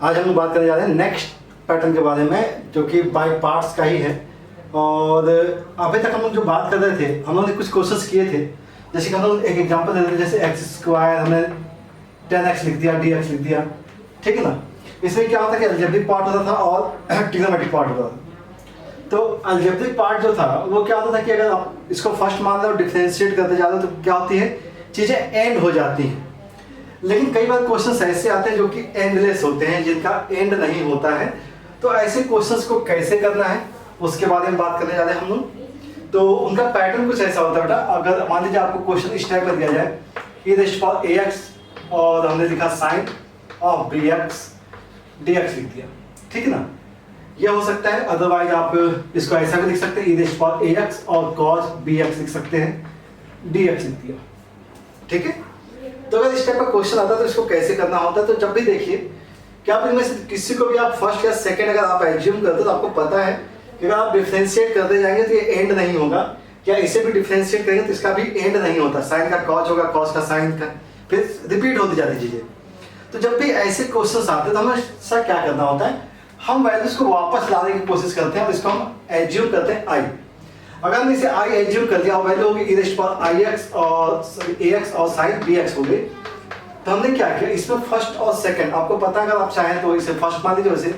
आज हम लोग बात करने जा रहे हैं नेक्स्ट पैटर्न के बारे में, जो कि बाय पार्ट्स का ही है। और अभी तक हम लोग जो बात कर रहे थे, हम लोगों ने कुछ क्वेश्चंस किए थे। जैसे कि हम लोग एक एग्जांपल दे रहे थे, जैसे एक्स स्क्वायर हमने 10x लिख दिया, dx लिख दिया, ठीक है ना। इसमें क्या होता है कि अलजेब्रिक पार्ट होता था और ट्रिग्नोमेट्रिक पार्ट होता था। तो अलजेब्रिक पार्ट जो था वो क्या होता था कि अगर आप इसको फर्स्ट मान लो और डिफरेंशिएट करते जा रहे हो तो क्या होती है, चीज़ें एंड हो जाती हैं। लेकिन कई बार क्वेश्चंस ऐसे आते हैं जो कि एंडलेस होते हैं, जिनका एंड नहीं होता है। तो ऐसे क्वेश्चंस को कैसे करना है उसके बारे में बात करने जा रहे हैं हम लोग। तो उनका पैटर्न कुछ ऐसा होता है बेटा, अगर मान लीजिए आपको क्वेश्चन इस टाइप में दिया जाए, e⁴ax और हमने लिखा साइन ऑफ bx dx लिख दिया, ठीक है ना। यह हो सकता है, अदरवाइज आप इसको ऐसा भी लिख सकते हैं, e⁴ax और cos bx लिख सकते हैं, dx लिख दिया, ठीक है। तो अगर इस टाइप का क्वेश्चन आता है तो इसको कैसे करना होता है, तो जब भी देखिए कि आप इनमें से किसी को भी आप फर्स्ट या सेकंड अगर आप एज्यूम करते हो तो आपको पता है कि अगर आप डिफरेंशिएट करते जाएंगे तो ये एंड नहीं होगा, या इसे भी डिफरेंशिएट करेंगे तो इसका भी एंड नहीं होता। साइन का कॉस होगा, कॉस का साइन का, फिर रिपीट होती जाती चीजें। तो जब भी ऐसे क्वेश्चन आते हैं तो हमें सर क्या करना होता है, हम वैल्यूज को वापस लाने की कोशिश करते हैं और इसको हम एज्यूम करते हैं आई। अगर हमने इसे आई एज्यूम कर दिया और वैल्यू होगी e⁴ax और साइन bx हो गई, तो हमने क्या किया, इसमें फर्स्ट और सेकंड आपको पता है, अगर आप चाहें तो इसे फर्स्ट मान लीजिए, इसे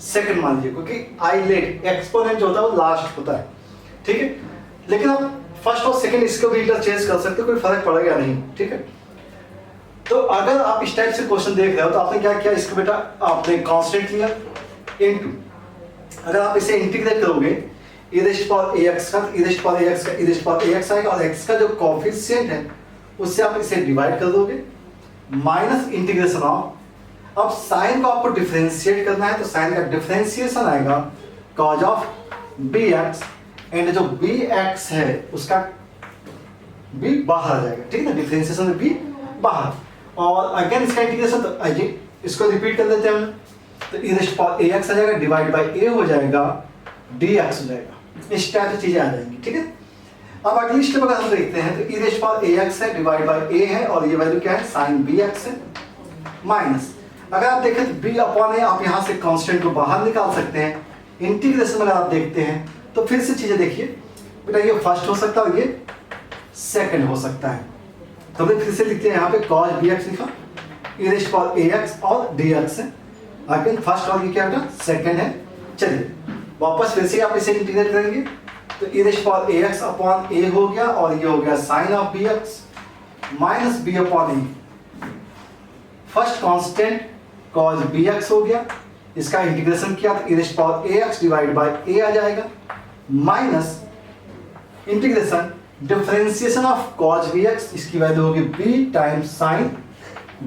सेकंड मान लीजिए, क्योंकि आई लेट एक्सपोनेंट जो होता है वो लास्ट होता है, ठीक है। लेकिन आप फर्स्ट और सेकंड इसको भी इंटरचेंज कर सकते हो, कोई फर्क पड़ेगा नहीं, ठीक है। तो अगर आप इस टाइप से क्वेश्चन देख रहे हो तो आपने क्या किया, इसको बेटा आपने कांस्टेंट लिया इनटू, अगर आप इसे इंटीग्रेट करोगे e⁴ax का e⁴ax आएगा और x का जो कोएफिशिएंट है उससे आप इसे डिवाइड कर दोगे, माइनस इंटीग्रेशन ऑफ, अब साइन को आपको डिफरेंशिएट करना है तो साइन का डिफरेंशिएशन आएगा cos ऑफ bx, एंड जो bx है उसका b बाहर आ जाएगा, ठीक है ना, डिफरेंशिएशन में b बाहर। और अगेन इसका इंटीग्रेशन, तो आइए इसको रिपीट कर देते हैं हम, तो e⁴ax आ जाएगा, डिवाइड बाय a हो जाएगा, dx हो जाएगा, इस टाइप से चीजें आ जाएंगी, ठीक है। अब अगली स्टेप अगर हम देखते हैं तो e⁴ax है, डिवाइड बाय a है, और ये वैल्यू क्या है, साइन bx है, माइनस, अगर आप देखें तो b/a आप यहां से कांस्टेंट को बाहर निकाल सकते हैं। इंटीग्रेशन में अगर आप देखते हैं तो फिर से चीजें देखिए बेटा, ये फर्स्ट हो सकता है और ये सेकंड हो सकता है। तो फिर से लिखते हैं, यहाँ पे cos bx लिखा, e⁴ax और dx है, अगेन फर्स्ट और ये क्या बेटा, सेकंड है। चलिए वापस फिर से आप इसे इंटीग्रेट करेंगे तो e⁴ax अपॉन a हो गया, और ये हो गया sine of bx minus b/a, first constant cos bx हो गया, इसका इंटीग्रेशन किया तो e⁴ax डिवाइड बाय a आ जाएगा, minus integration differentiation of cos bx, इसकी वैल्यू होगी b टाइम्स साइन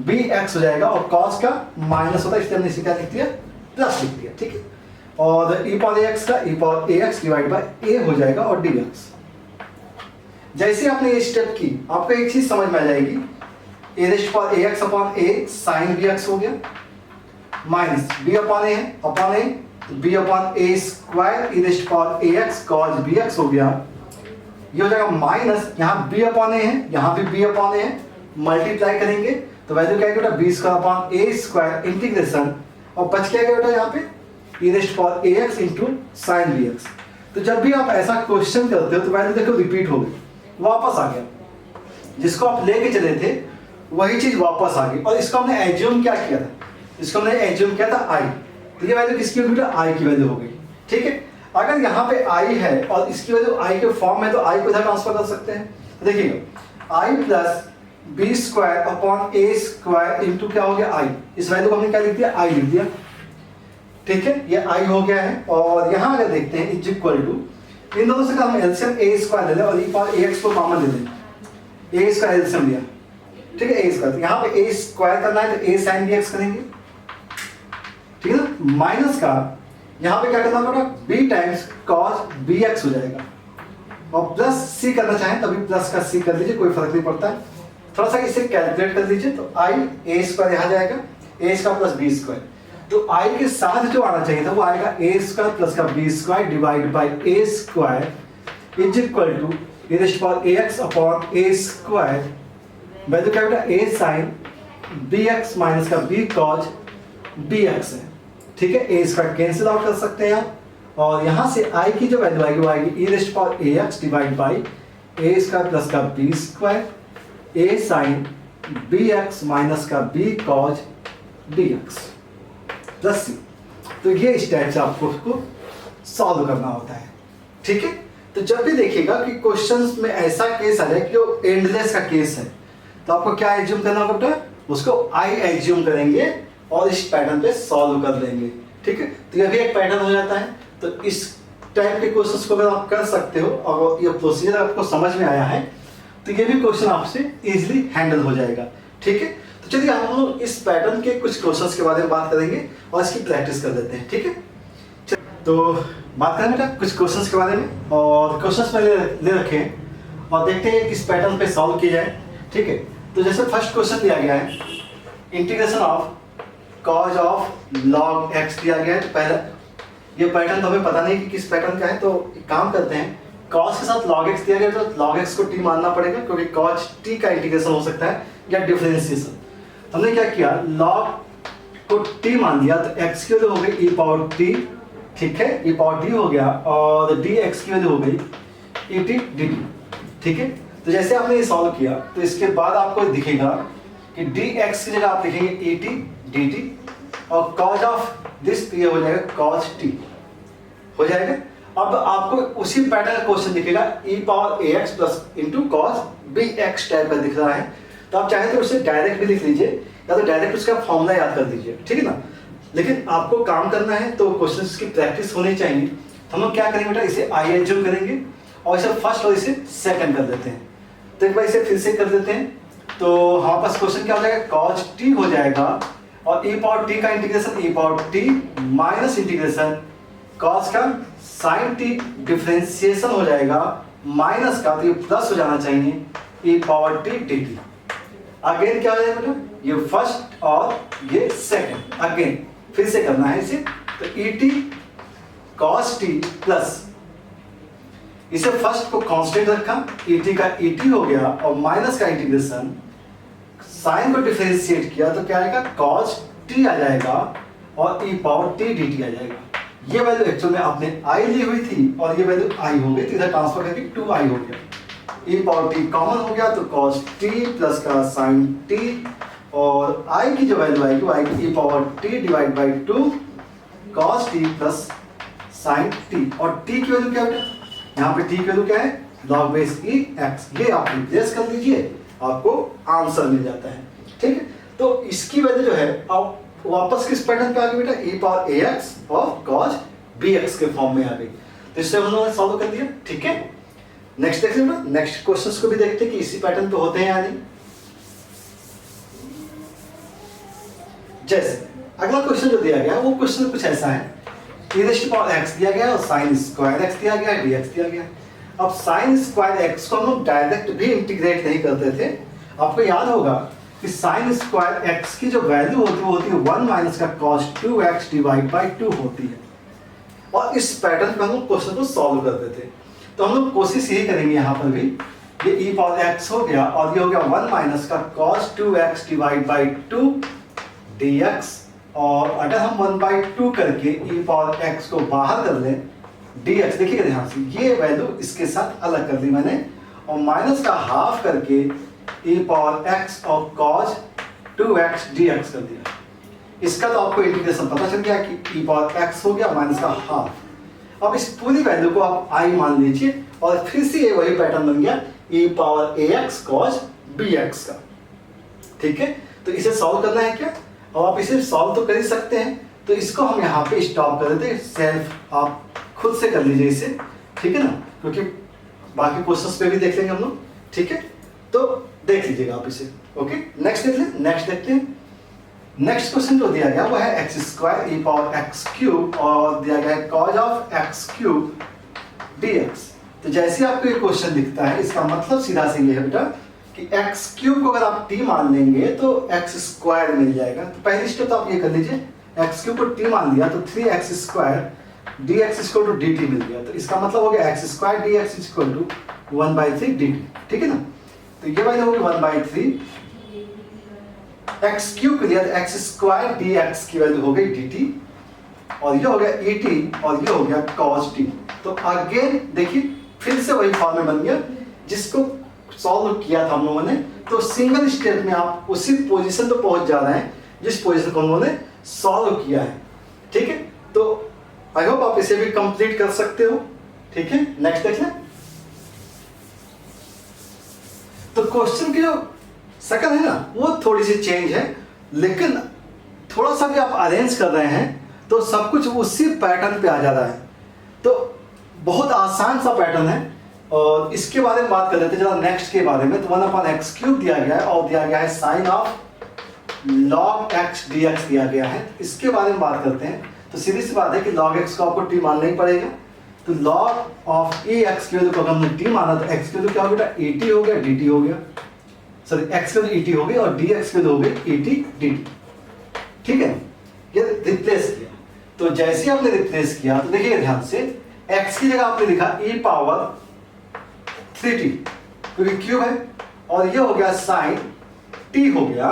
bx हो जाएगा, और cos का माइनस होता है इसलिए हमने इसे क्या लिख दिया, प्लस लिख दिया, ठीक है। और e⁴ax का e⁴ax डिवाइड बाय a हो जाएगा और dx। जैसे आपने ये स्टेप की आपको एक चीज समझ में आ जाएगी, e⁴ax upon a sign bx हो गया, माइनस b/a है, upon a b/a square e⁴ax cos bx हो गया, ये हो जाएगा माइनस, यहाँ b/a है, यहाँ भी b/a है, मल्टीप्लाई करेंगे तो वैल्यू क्या है बेटा, b² इंटीग्रेशन, और बच क्या गया बेटा यहाँ पे e⁴ax इंटू साइन bx। तो जब भी आप ऐसा क्वेश्चन करते हो तो वैल्यू देखो रिपीट हो गई, वापस आ गया, जिसको आप लेके चले थे वही चीज वापस आ गई। और इसको हमने एज्यूम क्या किया था, इसको हमने एज्यूम किया था i, तो ये वैल्यू किसकी होगी बेटा, i की वैल्यू हो गई, ठीक है। अगर यहाँ पे i है और इसकी वैल्यू i के फॉर्म में, तो i को इधर ट्रांसफर कर सकते हैं, तो देखिएगा i plus b² upon a² into क्या हो गया i, इस वैल्यू को हमने क्या लिख दिया, i लिख दिया, ठीक है, ये i हो गया है। और यहाँ अगर देखते हैं इज इक्वल टू, इन दोनों से हम एलसीएम a² ले लें और e⁴ax को कॉमन ले लें, a का एलसीएम लिया, ठीक है, a², तो यहाँ पे a² करना है तो a sin bx करेंगे, ठीक है ना, माइनस का यहाँ पे क्या करना पड़ेगा, b टाइम्स cos bx हो जाएगा, और प्लस c करना चाहें तभी प्लस का c कर लीजिए, कोई फर्क नहीं पड़ता है। थोड़ा सा इसे कैलकुलेट कर लीजिए तो i a² यहाँ जाएगा, a² प्लस b², तो i के साथ जो आना चाहिए था वो आएगा a² प्लस का b² divide by a² is equal to e⁴ax upon a², value क्या बेटा, a sin bx माइनस का b cos बी एक्स है, ठीक है। ए स्क्वायर कैंसिल आउट कर सकते हैं आप, और यहां से आई की जो वैल्यू आएगी वो आएगी e raised power A X divide by A square plus का B square A sine B X minus का B cos D X plus C. तो ये इस टाइप से आपको उसको सॉल्व करना होता है, ठीक है। तो जब भी देखिएगा कि क्वेश्चंस में ऐसा केस आ जाए कि जो एंडलेस का केस है, तो आपको क्या एज्यूम करना होगा बेटा, उसको आई एज्यूम करेंगे और इस पैटर्न पे सॉल्व कर लेंगे, ठीक है। तो ये भी एक पैटर्न हो जाता है। तो इस टाइप के क्वेश्चंस को अगर आप कर सकते हो और ये प्रोसीजर आपको समझ में आया है, तो ये भी क्वेश्चन आपसे इजीली हैंडल हो जाएगा, ठीक है। तो चलिए हम लोग इस पैटर्न के कुछ क्वेश्चंस के बारे में बात करेंगे और इसकी प्रैक्टिस कर लेते हैं, ठीक है। तो बात करें बेटा कुछ क्वेश्चंस के बारे में, और क्वेश्चंस पहले ले रखे हैं और देखते हैं किस पैटर्न पे सॉल्व किया जाए, ठीक है। तो जैसे फर्स्ट क्वेश्चन दिया गया है, integration of cause of log x दिया गया है। तो पहला ये पैटर्न तो हमें पता नहीं कि किस पैटर्न का है, तो एक काम करते हैं, कॉज के साथ लॉग एक्स दिया गया तो लॉग एक्स को टी मानना पड़ेगा, क्योंकि कॉज टी का इंटीग्रेशन हो सकता है या डिफरेंशिएशन। हमने क्या किया, लॉग को टी मान लिया, तो एक्स की वैल्यू हो गई ई पावर टी, ठीक है, ई पावर टी हो गया, और डी एक्स की वैल्यू हो गई ई टी डी टी, ठीक है। तो जैसे आपने ये सॉल्व किया तो इसके बाद आपको दिखेगा कि डी एक्स की जगह आप लिखेंगे ई टी डी टी, और कॉज ऑफ दिस ये हो जाएगा कॉज टी हो जाएगा। अब आपको उसी पैटर्न का क्वेश्चन दिखेगा E power A X plus into cos B X type का दिख रहा है, तो आप चाहे तो उसे डायरेक्ट भी लिख लीजिए या तो डायरेक्ट उसका फॉर्मूला याद कर दीजिए, ठीक है ना। लेकिन आपको काम करना है तो क्वेश्चंस की प्रैक्टिस होनी चाहिए। हम लोग क्या करेंगे बेटा, इसे आई एज्यूम करेंगे और इसे फर्स्ट और इसे सेकंड कर देते हैं। तो एक बार इसे फिर से कर देते हैं, तो हमारे पास क्वेश्चन क्या हो जाएगा, कॉज टी हो जाएगा और ई पावर टी का इंटीग्रेशन ई power T minus integration cos का साइन टी डिफरेंशिएशन हो जाएगा माइनस का, तो ये प्लस हो जाना चाहिए E power T D T. Again क्या हो जाएगा बेटा, ये फर्स्ट और ये सेकंड, अगेन फिर से करना है इसे, तो E T cos T plus इसे फर्स्ट को कांस्टेंट रखा, ई टी का ई टी हो गया और माइनस का इंटीग्रेशन साइन को डिफरेंशिएट किया तो क्या आएगा, कॉस टी आ जाएगा और ई पावर टी डी टी आ जाएगा। ये वैल्यू एक्चुअल में आपने आई ली हुई थी और ये वैल्यू आई हो गई, तो इधर ट्रांसफर करके 2i हो गया, ई पावर टी कॉमन हो गया तो cos t प्लस का sin t, और i की जो वैल्यू आएगी वो आएगी E power t divide by 2 cos t plus sin t, और t की वैल्यू क्या है, यहाँ पे t की वैल्यू क्या है, log बेस e x, ये आप रिप्लेस कर दीजिए, आपको आंसर मिल जाता है, ठीक है। तो इसकी वैल्यू जो है आप वापस किस पैटर्न पे आ गई बेटा, ई पावर ए एक्स और कॉज बी एक्स के फॉर्म में आ गई। तो इससे हम लोगों ने सॉल्व कर दिया, ठीक है। नेक्स्ट देखते हैं, नेक्स्ट क्वेश्चंस को भी देखते हैं कि इसी पैटर्न पे होते हैं या नहीं। जैसे अगला क्वेश्चन जो दिया गया है वो क्वेश्चन कुछ ऐसा है, e raise to power x दिया गया और sin स्क्वायर x दिया गया, dx दिया गया। अब sin स्क्वायर x को हम लोग डायरेक्ट भी इंटीग्रेट नहीं करते थे, आपको याद होगा कि sin स्क्वायर x की जो वैल्यू होती है 1 माइनस का cos 2x डिवाइड बाई 2 होती है, और इस पैटर्न पे हम लोग क्वेश्चन को सॉल्व करते थे। तो हम लोग कोशिश यही करेंगे यहाँ पर भी, ये e पावर x हो गया और ये हो गया 1 माइनस का cos 2x divide by 2 dx, और अगर हम 1/2 करके e पावर x को बाहर कर लें dx, देखिएगा ध्यान से ये वैल्यू इसके साथ अलग कर दी मैंने, और माइनस का हाफ करके e पावर x और cos 2x dx कर दिया। इसका तो आपको इंटीग्रेशन पता चल गया कि e पावर x हो गया माइनस का हाफ। अब इस पूरी वैल्यू को आप i मान लीजिए और फिर से ये वही पैटर्न बन गया e power ax cos bx का, ठीक है। तो इसे सॉल्व करना है क्या, और आप इसे सॉल्व तो कर ही सकते हैं, तो इसको हम यहाँ पे स्टॉप कर देते हैं, सेल्फ आप खुद से कर लीजिए इसे, ठीक है ना, क्योंकि बाकी क्वेश्चंस पे भी देख लेंगे हम लोग, ठीक है। तो देख लीजिएगा आप इसे, ओके। नेक्स्ट देख लें, नेक्स्ट देखते हैं। नेक्स्ट क्वेश्चन जो दिया गया वो है एक्स स्क्वायर ई पावर एक्स क्यूब और दिया गया है cause of x cube dx। तो जैसे आपको ये क्वेश्चन दिखता है, इसका मतलब सीधा से ये है बेटा कि x क्यूब को अगर आप t मान लेंगे तो x स्क्वायर मिल जाएगा। तो पहली स्टेप तो आप ये कर लीजिए, x क्यूब को t मान लिया तो 3x square dx equal to dt मिल गया। तो इसका मतलब हो गया x square dx equal to 1/3 dt, ठीक है ना। तो ये वैल्यू होगी 1/3 एक्स क्यूब लिया तो एक्स स्क्वायर डी एक्स की वैल्यू हो गई डी टी, और ये हो गया ई टी, और ये हो गया कॉस टी। तो अगेन देखिए फिर से वही फॉर्मूला बन गया जिसको सॉल्व किया था हम लोगों ने। तो सिंगल स्टेप में आप उसी पोजीशन पे पहुंच जा रहे हैं जिस पोजीशन को हम लोगों ने सॉल्व किया है। ठीक है, तो आई होप आप इसे भी कंप्लीट कर सकते हो। ठीक है, नेक्स्ट देख लें। तो क्वेश्चन की जो शकल है ना वो थोड़ी सी चेंज है, लेकिन थोड़ा सा भी आप अरेंज कर रहे हैं तो सब कुछ उसी पैटर्न पे आ जा रहा है। तो बहुत आसान सा पैटर्न है, और इसके बारे में बात कर लेते हैं जरा नेक्स्ट के बारे में। तो 1/x क्यूब दिया गया है और दिया गया है sine of log x dx दिया गया है। इसके बारे में बात करते हैं। तो सीधी सी बात है कि log x को आपको t मानना ही पड़ेगा। तो log ऑफ ए एक्स की वैल्यू को अगर हमने t माना तो x की वैल्यू क्या हो बेटा et हो गया, dt हो गया, सॉरी x की वैल्यू et हो गई और dx की वैल्यू हो गई et dt। ठीक है, ये रिप्लेस किया। तो जैसे ही आपने रिप्लेस किया तो देखिए ध्यान से x की जगह आपने लिखा e पावर 3t क्योंकि क्यूब है, और ये हो गया साइन t हो गया,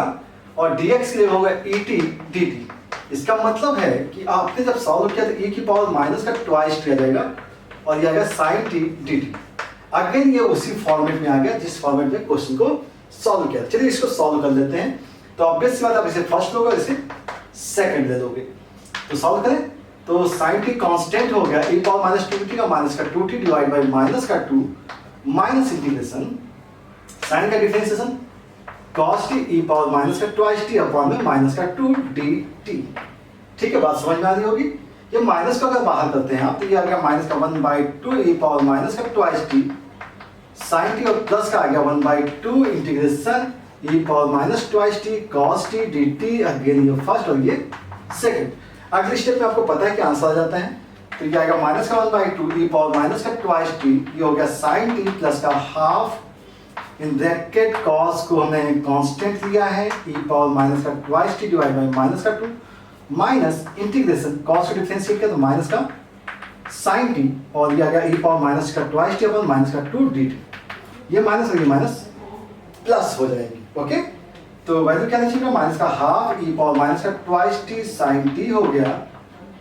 और dx के लिए हो गया et dt। इसका मतलब है कि आपने जब सॉल्व किया तो e की पावर माइनस का ट्वाइस किया जाएगा और ये आ गया साइन t dt। अगेन ये उसी फॉर्मेट में आ गया जिस फॉर्मेट में क्वेश्चन को सॉल्व किया। चलिए इसको सॉल्व कर लेते हैं। तो ऑब्वियस बात आप इसे फर्स्ट लोगे, इसे सेकंड ले लोगे। तो सॉल्व करें तो साइन t कांस्टेंट हो गया e पावर माइनस 2t का माइनस का 2t डिवाइड बाय माइनस का 2 माइनस इंटीग्रेशन साइन का differentiation cos t e power minus का ट्वाइस t अपॉन में माइनस का 2 dt। ठीक है, बात समझ में आ रही होगी। ये माइनस को अगर बाहर करते हैं आप तो ये आ गया माइनस का 1/2 e पावर माइनस का ट्वाइस t sin t, और प्लस का आ गया 1/2 integration e power minus twice t cos t dt। Again ये फर्स्ट और ये सेकंड। अगले स्टेप में आपको पता है कि आंसर आ जाता है। तो ये आएगा माइनस का 1/2 e पावर माइनस का ट्वाइस t, ये हो गया sin t प्लस का हाफ इन ब्रैकेट cos को हमने कांस्टेंट लिया है e पावर माइनस का twice t divide by minus का 2 माइनस इंटीग्रेशन cos को डिफरेंशिएट किया तो माइनस का sin t, और ये आ गया e पावर माइनस का ट्वाइस t अपॉन माइनस का 2 dt। ये माइनस और ये माइनस प्लस हो जाएगी। ओके, तो वैल्यू क्या लिखिएगा माइनस का हाफ e पावर माइनस का ट्वाइस t sin t हो गया,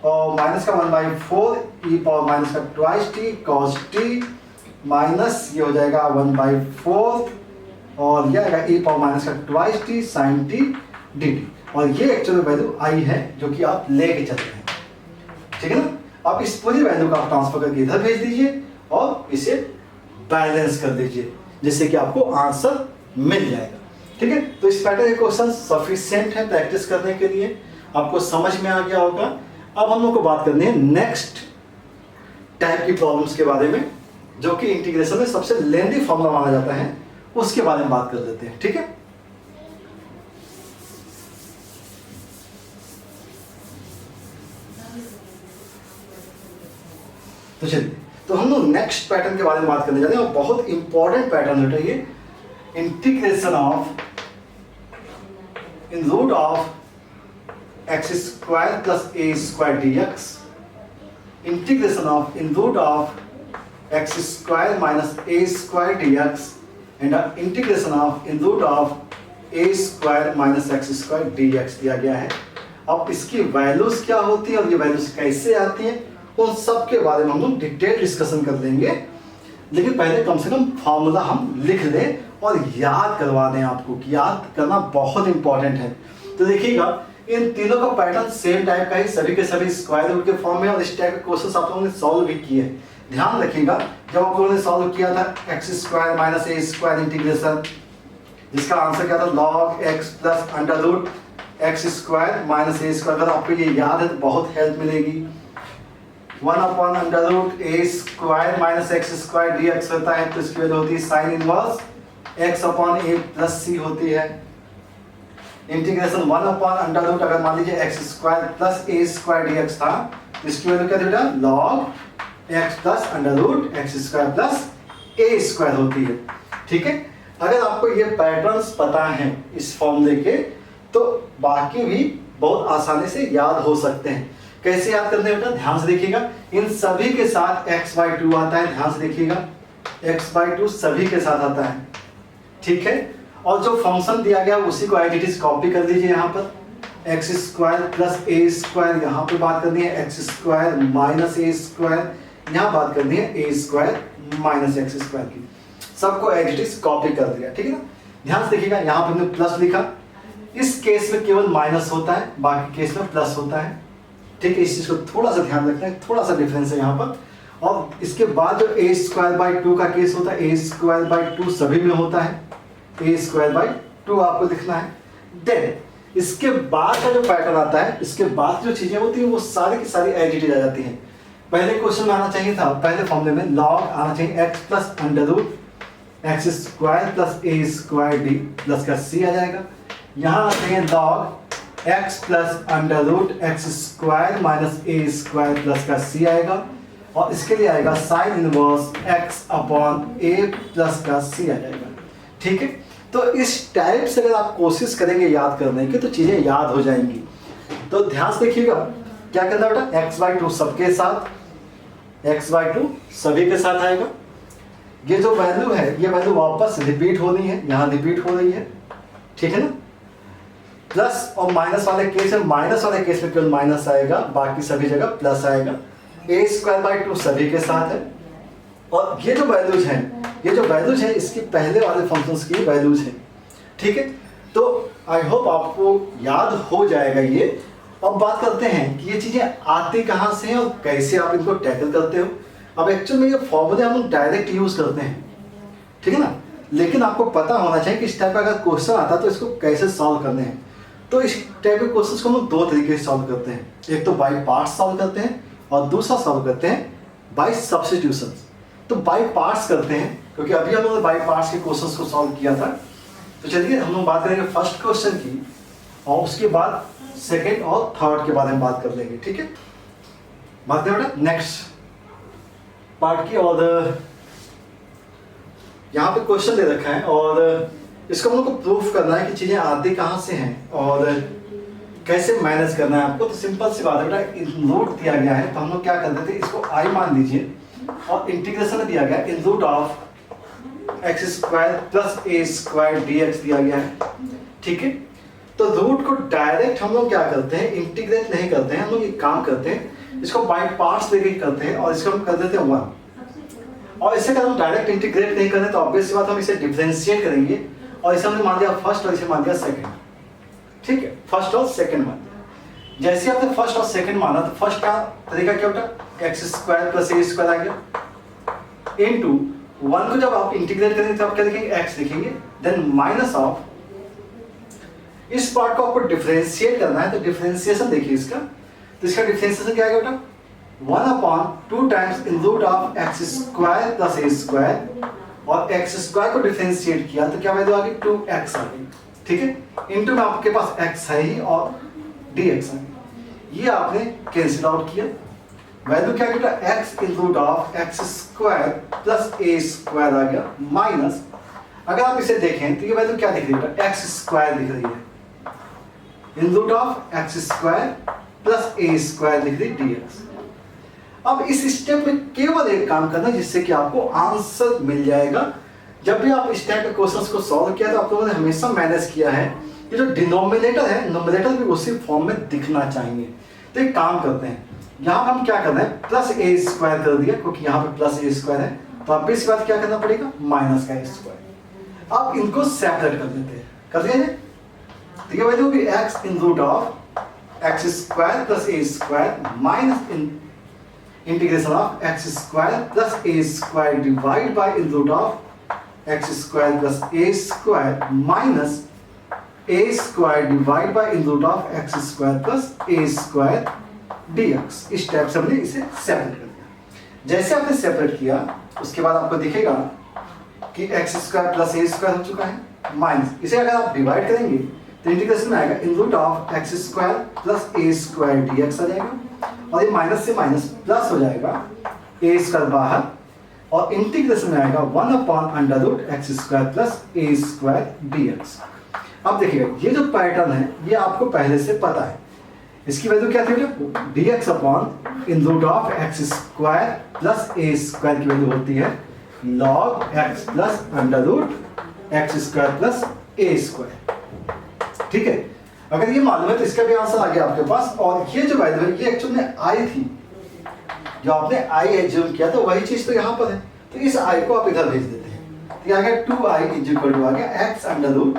और माइनस का 1/4 e पावर माइनस का twice t cos t minus ये हो जाएगा 1/4, और ये आएगा e पावर माइनस का twice t sin t dt। और ये एक्चुअल वैल्यू आई है जो कि आप लेके चल रहे हैं। ठीक है ना, आप इस पूरी वैल्यू का ट्रांसफर करके इधर भेज दीजिए और इसे बैलेंस कर दीजिए जिससे कि आपको आंसर मिल जाएगा। ठीक है, तो इस पैटर्न के क्वेश्चन सफिशिएंट है प्रैक्टिस करने के लिए, आपको समझ में आ गया होगा। अब हम लोग को बात करनी है नेक्स्ट टाइप की प्रॉब्लम्स के बारे में, जो कि इंटीग्रेशन में सबसे लेंथी फॉर्मूला माना जाता है, उसके बारे में बात कर लेते हैं। ठीक है, तो चलिए, तो हम लोग नेक्स्ट पैटर्न के बारे में बात करने जा रहे हैं, और बहुत इंपॉर्टेंट पैटर्न है ये। Integration of in root of x square plus A square dx, integration of in root of x square minus a square dx and integration of in root of a square minus x square dx दिया गया है। अब इसकी values क्या होती है और ये वैल्यूज कैसे आती हैं, उन सब के बारे में हम लोग डिटेल डिस्कशन कर लेंगे। लेकिन पहले कम से कम फॉर्मूला हम लिख लें और याद करवा दें आपको, कि याद करना बहुत इंपॉर्टेंट है। तो देखिएगा इन तीनों का पैटर्न सेम टाइप का ही, सभी के सभी स्क्वायर रूट के फॉर्म में, और इस टाइप के क्वेश्चन आप लोगों ने सॉल्व भी किए हैं। ध्यान रखिएगा जब आप लोगों ने सॉल्व किया था एक्स स्क्वायर माइनस ए स्क्वायर इंटीग्रेशन, जिसका आंसर क्या था log x plus under root X square minus ए स्क्वायर, अगर आपको ये याद है तो बहुत हेल्प मिलेगी। 1 upon under root A square minus x square dx होता है, तो इसकी वैल्यू होती है sine inverse x upon A plus C होती है। इंटीग्रेशन 1 अपॉन अंडर रूट, अगर मान लीजिए एक्स स्क्वायर प्लस ए स्क्वायर dx था, तो इसकी वैल्यू क्या देगा log x plus under root X square plus ए स्क्वायर होती है। ठीक है, अगर आपको ये पैटर्न्स पता हैं इस फॉर्मूले के, तो बाकी भी बहुत आसानी से याद हो सकते हैं। कैसे याद करते हैं बेटा, ध्यान से देखिएगा। इन सभी के साथ x/2 आता है, ध्यान से देखिएगा x/2 सभी के साथ आता है। ठीक है, और जो फंक्शन दिया गया उसी को एज इट इज कॉपी कर दीजिए यहाँ पर, एक्स स्क्वायर प्लस ए स्क्वायर, यहाँ पे बात करनी है एक्स स्क्वायर माइनस ए स्क्वायर, यहाँ बात करनी है ए स्क्वायर माइनस एक्स स्क्वायर की, सबको एज इट इज कॉपी कर दिया, ठीक है ना। ध्यान से देखिएगा, यहाँ पर हमने प्लस लिखा, इस केस में केवल माइनस होता है, बाकी केस में प्लस होता है, ठीक है। इस चीज को थोड़ा सा ध्यान रखना है, थोड़ा सा डिफरेंस है यहाँ पर। और इसके बाद जो ए स्क्वायर बाई 2 का केस होता है, ए स्क्वायर बाई 2 सभी में होता है, ए स्क्वायर बाई 2 आपको लिखना है। देन इसके बाद का जो पैटर्न आता है, इसके बाद जो चीजें होती है वो सारी की सारी एज इट इज आ जाती हैं। पहले क्वेश्चन में आना चाहिए था, पहले फॉर्मूले में लॉग आना चाहिए X plus under root X square plus ए स्क्वायर डी प्लस का सी आ जाएगा। यहाँ आते हैं log X plus under root X square minus ए स्क्वायर प्लस का सी आएगा, और इसके लिए आएगा sine inverse X upon A plus का सी आ जाएगा, ठीक है। तो इस टाइप से अगर आप कोशिश करेंगे याद करने की तो चीजें याद हो जाएंगी। तो ध्यान से देखिएगा, क्या करना बेटा, एक्स बाई 2 सबके साथ, एक्स बाई 2 सभी के साथ आएगा। ये जो वैल्यू है ये वैल्यू वापस रिपीट होनी है, यहाँ रिपीट हो रही है, ठीक है ना। प्लस और माइनस वाले केस में, माइनस वाले केस में केवल माइनस आएगा, बाकी सभी जगह प्लस आएगा। ए स्क्वायर बाई 2 सभी के साथ है, और ये जो वैल्यूज हैं, ये जो वैल्यूज हैं इसकी पहले वाले फंक्शंस की वैल्यूज हैं, ठीक है। तो आई होप आपको याद हो जाएगा ये। अब बात करते हैं कि ये चीजें आती कहाँ से हैं और कैसे आप इनको टैकल करते हो। अब एक्चुअल में ये फॉर्मूले हम लोग डायरेक्ट यूज करते हैं, ठीक है ना, लेकिन आपको पता होना चाहिए कि इस टाइप का अगर क्वेश्चन आता है तो इसको कैसे सॉल्व करने हैं। तो इस टाइप के क्वेश्चन को हम लोग 2 तरीके से सॉल्व करते हैं, एक तो बाई पार्ट्स सॉल्व करते हैं और दूसरा सॉल्व करते हैं बाई सब्स्टिट्यूशन। तो बाई पार्ट्स करते हैं, क्योंकि अभी हम लोगों ने बाई पार्ट्स के क्वेश्चंस को सॉल्व किया था। तो चलिए हम लोग बात करेंगे फर्स्ट क्वेश्चन की, और उसके बाद सेकंड और थर्ड के बारे में बात कर लेंगे, ठीक है। बात करें बेटा नेक्स्ट पार्ट की, और यहाँ पे क्वेश्चन दे रखा है और इसको हम लोग को प्रूफ करना है कि चीजें आती कहाँ से हैं और कैसे मैनेज करना है आपको। तो सिंपल सी बात है बेटा, इन रूट दिया गया है तो हम लोग क्या कर देते हैं, इसको आई मान लीजिए, और इंटीग्रेशन में दिया गया in root of x square plus A square D X दिया गया है, ठीक है। तो रूट को डायरेक्ट हम लोग क्या करते हैं, इंटीग्रेट नहीं करते हैं, हम लोग एक काम करते हैं, इसको बाई पार्ट्स लेके करते हैं और इसको हम कर देते हैं 1। और इसे अगर हम डायरेक्ट इंटीग्रेट नहीं करें तो ऑब्वियस बात हम इसे डिफरेंशिएट करेंगे, और इसे हमने मान दिया फर्स्ट और इसे मान दिया सेकंड, ठीक है। फर्स्ट और सेकंड मान दिया। जैसे आपने फर्स्ट और सेकंड माना तो फर्स्ट का तरीका क्या होता है, एक्स स्क्वायर प्लस ए स्क्वायर आ गया इनटू 1 को जब आप इंटीग्रेट करेंगे तो आप क्या लिखेंगे, एक्स लिखेंगे, देन माइनस ऑफ, इस पार्ट को आपको डिफरेंशिएट करना है तो डिफरेंशिएशन देखिए इसका, तो इसका डिफरेंशिएशन क्या आएगा बेटा, 1/2 times in root of x square plus A square, और एक्स स्क्वायर को डिफरेंशिएट किया तो क्या वैल्यू आ गई, 2x आ गई, ठीक है। इनटू में आपके पास x है ही और dx है, ये आपने कैंसिल आउट किया, वैल्यू क्या बेटा, x in root of x square plus A square आ गया, माइनस, अगर आप इसे देखें तो ये वैल्यू क्या दिख रही है बेटा, एक्स स्क्वायर दिख रही है, in root of x square plus A square दिख रही dx। अब इस स्टेप में केवल एक काम करना जिससे कि आपको आंसर मिल जाएगा। जब भी आप इस टाइप के क्वेश्चंस को सॉल्व किया तो आप लोगों ने हमेशा मैनेज किया है कि जो डिनोमिनेटर है न्यूमरेटर भी उसी फॉर्म में दिखना चाहिए। तो एक काम करते हैं, यहाँ पर हम क्या करना है, प्लस ए स्क्वायर कर दिया, क्योंकि यहाँ पे प्लस ए स्क्वायर है तो अब इस बात क्या करना पड़ेगा, माइनस का ए स्क्वायर। अब इनको सेपरेट कर देते हैं, कर दिया जाए, तो ये वैल्यू होगी x in root of x square plus A square minus in integration of x square plus A square divide by in root of x square plus A square minus A square divide by in root of x square plus A square dx। इस type से हमने इसे separate कर दिया। जैसे आपने separate किया उसके बाद आपको दिखेगा कि एक्स स्क्वायर प्लस ए स्क्वायर हो चुका है, माइनस इसे अगर आप डिवाइड करेंगे तो इंटीग्रेशन में आएगा in root of x square plus A square dx आ जाएगा, और ये माइनस से माइनस प्लस हो जाएगा, ए स्क्वायर बाहर, और इंटीग्रेशन में आएगा 1/√ एक्स स्क्वायर प्लस ए स्क्वायर dx। अब देखिएगा ये जो पैटर्न है ये आपको पहले से पता है, इसकी वैल्यू क्या थी, dx upon in root of x square plus A square की वैल्यू होती है log x plus under root X square plus ए स्क्वायर। ठीक है, अगर ये मालूम है तो इसका भी आंसर आ गया आपके पास। और ये जो वैल्यू है ये एक्चुअल में आई थी, जो आपने आई एज्यूम किया था वही चीज तो यहाँ पर है, तो इस आई को आप इधर भेज देते हैं। तो ये आ गया 2i इज इक्वल टू आ गया x under root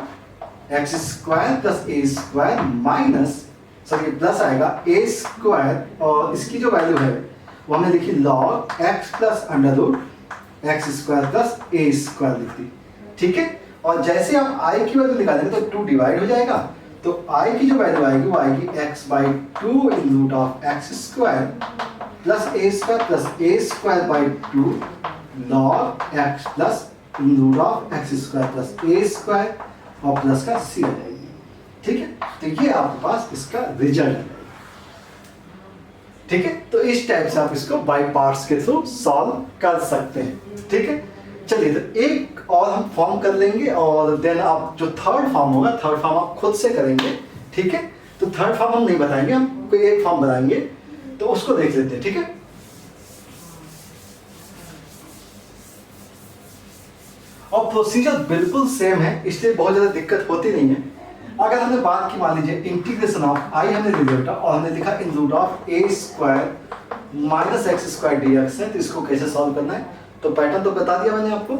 X square plus ए स्क्वायर माइनस, सॉरी प्लस आएगा ए स्क्वायर, और इसकी जो वैल्यू है वो हमने लिखी log x plus under root X square plus ए स्क्वायर लिख दी। ठीक है, और जैसे आप i की वैल्यू निकालेंगे तो 2 डिवाइड हो जाएगा, तो i की जो वैल्यू आएगी वो आएगी x/2 in root of x square plus A square by 2 log x plus in root of x square plus A square और प्लस का c आ जाएगी। ठीक है, तो ये आपके पास इसका रिजल्ट है। ठीक है, तो इस टाइप से आप इसको बाय पार्ट्स के थ्रू सॉल्व कर सकते हैं। ठीक है, चलिए तो एक और हम फॉर्म कर लेंगे और देन आप जो थर्ड फॉर्म होगा, थर्ड फॉर्म आप खुद से करेंगे। ठीक है, तो थर्ड फॉर्म हम नहीं बताएंगे, हम कोई एक फॉर्म बनाएंगे, तो उसको देख लेते हैं। ठीक है, और प्रोसीजर बिल्कुल सेम है, इसलिए बहुत ज्यादा दिक्कत होती नहीं है। अगर हमने बात की, मान लीजिए इंटीग्रेशन ऑफ आई हमने ले लिया और हमने लिखा in root of A square minus x square D x है, तो इसको कैसे सॉल्व करना है, तो पैटर्न तो बता दिया मैंने आपको।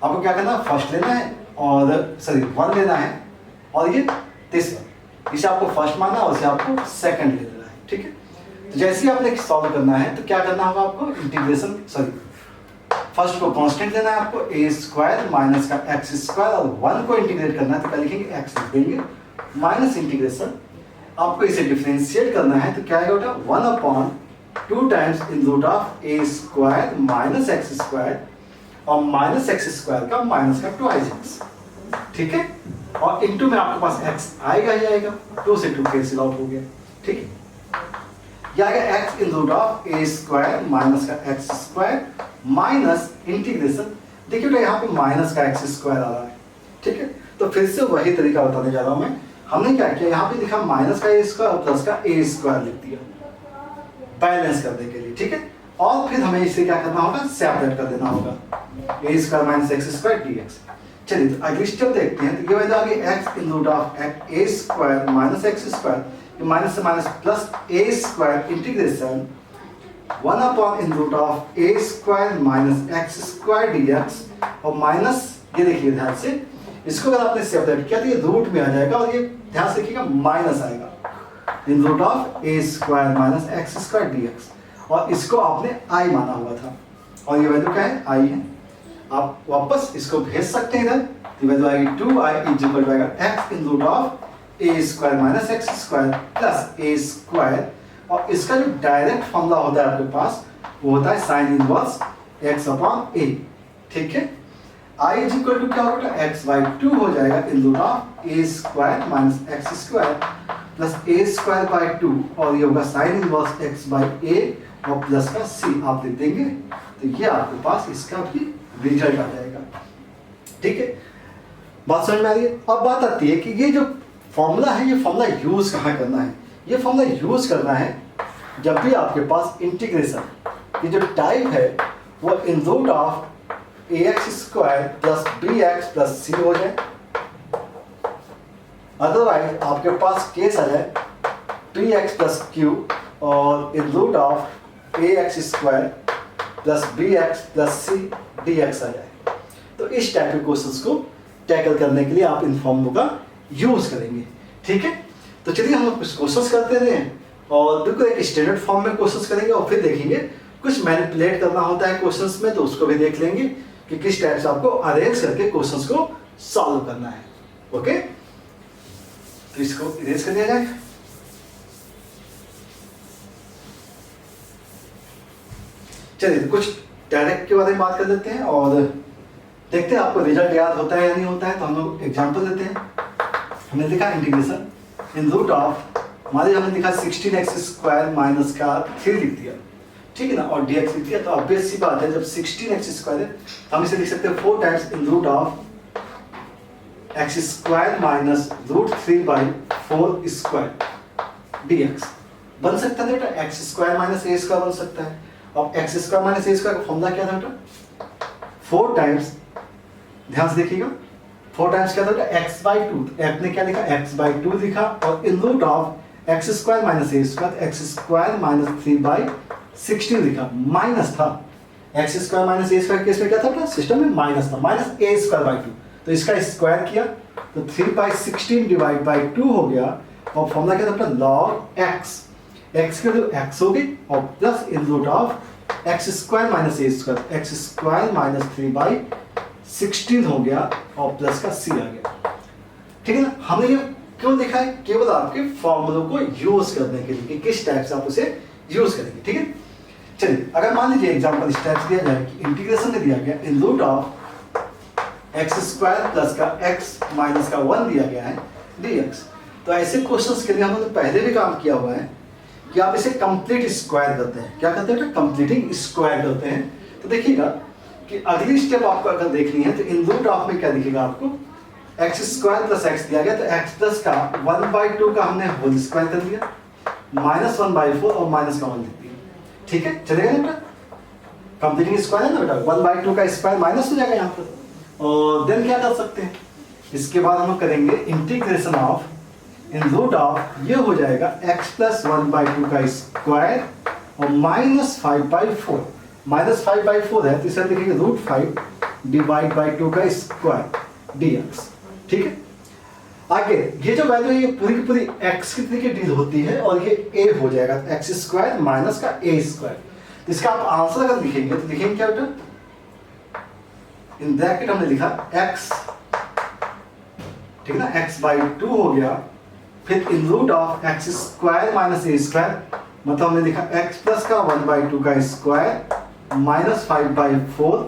आपको क्या करना है, फर्स्ट लेना है और सॉरी 1 लेना है, और ये तीसरा, इसे आपको फर्स्ट मानना है और इसे आपको सेकंड ले लेना है। ठीक है, तो जैसे ही आपने सॉल्व करना है तो क्या करना होगा आपको, इंटीग्रेशन सॉरी फर्स्ट को कांस्टेंट लेना है आपको, ए स्क्वायर माइनस का एक्स स्क्वायर, और 1 को इंटीग्रेट करना है तो क्या लिखेंगे, एक्स लिख देंगे, माइनस इंटीग्रेशन आपको इसे डिफरेंशिएट करना है तो क्या आएगा बेटा, 1/2 times in root of A square minus x square, और माइनस एक्स स्क्वायर का माइनस का 2x। ठीक है, और इनटू में आपके पास x आएगा ही आएगा, 2 से 2 कैंसिल आउट हो गया। ठीक है, यह आएगा x in root of A square minus का एक्स स्क्वायर माइनस इंटीग्रेशन, देखिए बेटा यहाँ पे माइनस का एक्स स्क्वायर आ रहा है। ठीक है, तो फिर से वही तरीका बताने जा रहा हूँ मैं। हमने क्या किया, यहाँ पे लिखा माइनस का ए स्क्वायर और प्लस का ए स्क्वायर लिख दिया बैलेंस करने के लिए। ठीक है, और फिर हमें इसे क्या करना होगा, सेपरेट कर देना होगा, A square minus x square D X. चलिए तो अगली स्टेप देखते हैं, तो ये वैल्यू आ गई X in root of A square minus x square, minus से minus plus A square integration 1 in root of A square minus x square D X, और माइनस ये देखिए ध्यान से, इसको अगर आपने सेपरेट किया तो ये रूट में आ जाएगा, और ये ध्यान से देखिएगा माइनस आएगा in root of A square minus x square D X, और इसको आपने आई माना हुआ था, और ये वैल्यू क्या है, आई है। आप वापस इसको भेज सकते हैं इधर, तो वैल्यू आएगी 2i इज इक्वल टू आएगा x in root of A square minus x square plus A square, और इसका जो डायरेक्ट फॉर्मूला होता है आपके पास वो होता है sine inverse x upon a। ठीक है, i इज इक्वल टू क्या होगा, x/2 हो जाएगा in root of A square minus x square plus A square by 2, और ये होगा साइन इनवर्स x/a और प्लस का c आप लिख देंगे, तो ये आपके पास इसका भी रिजल्ट आ जाएगा। ठीक है, बात समझ में आ रही है। अब बात आती है कि ये जो फॉर्मूला है, ये फॉर्मूला यूज कहाँ करना है। ये फॉर्मूला यूज करना है जब भी आपके पास इंटीग्रेशन की जो टाइप है वो in root of A X square plus B X plus C हो जाए, अदरवाइज आपके पास केस आ जाए पी एक्स प्लस क्यू और in root of A X square plus B X plus C D X आ जाए। तो इस टाइप के क्वेश्चंस को टैकल करने के लिए आप इन फॉर्मूलों का यूज करेंगे। ठीक है, तो चलिए हम कुछ क्वेश्चंस करते हैं और बिल्कुल एक स्टैंडर्ड फॉर्म में क्वेश्चंस करेंगे, और फिर देखेंगे कुछ मैनिपुलेट करना होता है क्वेश्चंस में, तो उसको भी देख लेंगे कि किस टाइप से आपको अरेंज करके क्वेश्चंस को सॉल्व करना है। ओके, तो इसको इरेज कर दिया जाए। चलिए तो कुछ डायरेक्ट के बारे में बात कर लेते हैं और देखते हैं आपको रिजल्ट याद होता है या नहीं होता है। तो हम लोग एग्जांपल देते हैं। हमने लिखा इंटीग्रेशन इन रूट ऑफ, मान लीजिए हमने लिखा 16x स्क्वायर माइनस का 3 लिख दिया, ठीक है ना, और dx लिख दिया, तो ऑब्वियस सी बात है जब 16x स्क्वायर है तो हम इसे लिख सकते हैं 4 times in root of x square minus root 3/4 square dx बन सकता है बेटा। x square minus a square बन सकता है। अब x square minus a square का फॉर्मूला क्या था बेटा, 4 टाइम्स, ध्यान से देखिएगा, 4 टाइम्स क्या था एक्स बाई टू, आपने क्या लिखा एक्स बाई टू लिखा, और in root of x square minus A square, x square minus 3/16 लिखा, माइनस था एक्स स्क्वायर माइनस ए स्क्वायर, केस में क्या था अपना सिस्टम में माइनस था, minus A square by two, तो इसका स्क्वायर किया तो 3/16 डिवाइड बाई 2 हो गया, और फॉर्मूला क्या था अपना लॉग एक्स, एक्स की वैल्यू एक्स हो गई, और plus in root of x square minus A square, x square minus 3/16 हो गया, और प्लस का सी आ गया। ठीक है ना, हमने ये क्यों लिखा है, केवल आपके फॉर्मूलों को यूज करने के लिए कि किस टाइप से आप उसे यूज करेंगे। ठीक है, चलिए अगर मान लीजिए एग्जांपल इस टाइप से दिया जाए कि इंटीग्रेशन में दिया गया in root of x square plus का एक्स माइनस का 1 दिया गया है dx, तो ऐसे क्वेश्चंस के लिए हमने पहले भी काम किया हुआ है कि आप इसे कंप्लीट स्क्वायर करते हैं। क्या करते हैं, कंप्लीटिंग स्क्वायर करते हैं। तो देखिएगा कि अगली स्टेप आपको अगर देखनी है तो इन रूट ऑफ में क्या दिखेगा आपको, एक्स स्क्वायर प्लस एक्स दिया गया, तो एक्स प्लस का 1/2 का हमने होल स्क्वायर कर दिया, माइनस 1/4 और माइनस का 1 लिख दिया। ठीक है, चलेगा ना बेटा, कंप्लीटिंग स्क्वायर है ना बेटा, 1/2 का स्क्वायर माइनस हो जाएगा यहाँ पर। और देन क्या कर सकते हैं, इसके बाद हम करेंगे integration of in root of, ये हो जाएगा x प्लस 1/2 का स्क्वायर और माइनस 5/4, माइनस 5/4 है तो इसे लिखेंगे √5 डिवाइड बाई 2 का स्क्वायर dx। ठीक है, आगे ये जो वैल्यू है ये पूरी की पूरी x की तरीके डील होती है, और ये a हो जाएगा एक्स स्क्वायर माइनस का a स्क्वायर। तो इसका आप आंसर अगर लिखेंगे तो लिखेंगे क्या बेटा, इन ब्रैकेट हमने लिखा x, ठीक है ना, x/2 हो गया, फिर in root of x square minus A square, मतलब हमने लिखा x प्लस का 1/2 का square minus 5/4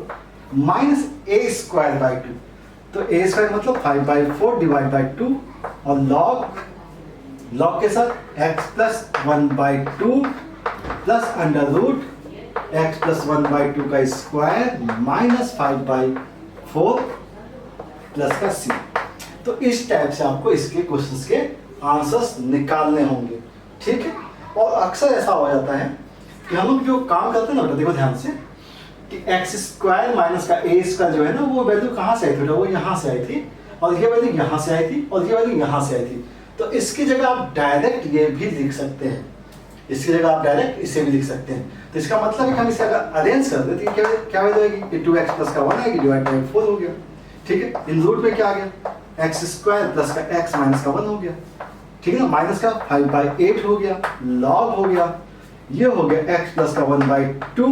minus a square by 2, तो a स्क्वायर मतलब 5/4 डिवाइड बाई 2, और लॉग के साथ x plus 1/2 plus under root x plus 1/2 का स्क्वायर माइनस 5/4 प्लस का c। तो इस टाइप से आपको इसके क्वेश्चंस के आंसर्स निकालने होंगे। ठीक है, और अक्सर ऐसा हो जाता है कि हम लोग जो काम करते हैं ना बेटा, देखो ध्यान से कि एक्स स्क्वायर माइनस का ए स्क्वायर जो है ना, वो वैल्यू कहाँ से आई थी, वो यहाँ से आई थी, और ये वैल्यू यहाँ से आई थी, और ये वैल्यू यहाँ से आई थी। तो इसकी जगह आप डायरेक्ट ये भी लिख सकते हैं, इसकी जगह आप डायरेक्ट इसे भी लिख सकते हैं। तो इसका मतलब है कि हम इसे अगर अरेंज कर दें तो क्या वैल्यू आएगी, 2x प्लस का 1 आएगी डिवाइड बाई 4 हो गया। ठीक है, इन रूट में क्या आ गया, एक्स स्क्वायर प्लस का x माइनस का 1 हो गया, ठीक है ना, माइनस का 5/8 हो गया, लॉग हो गया, ये हो गया x प्लस का 1/2,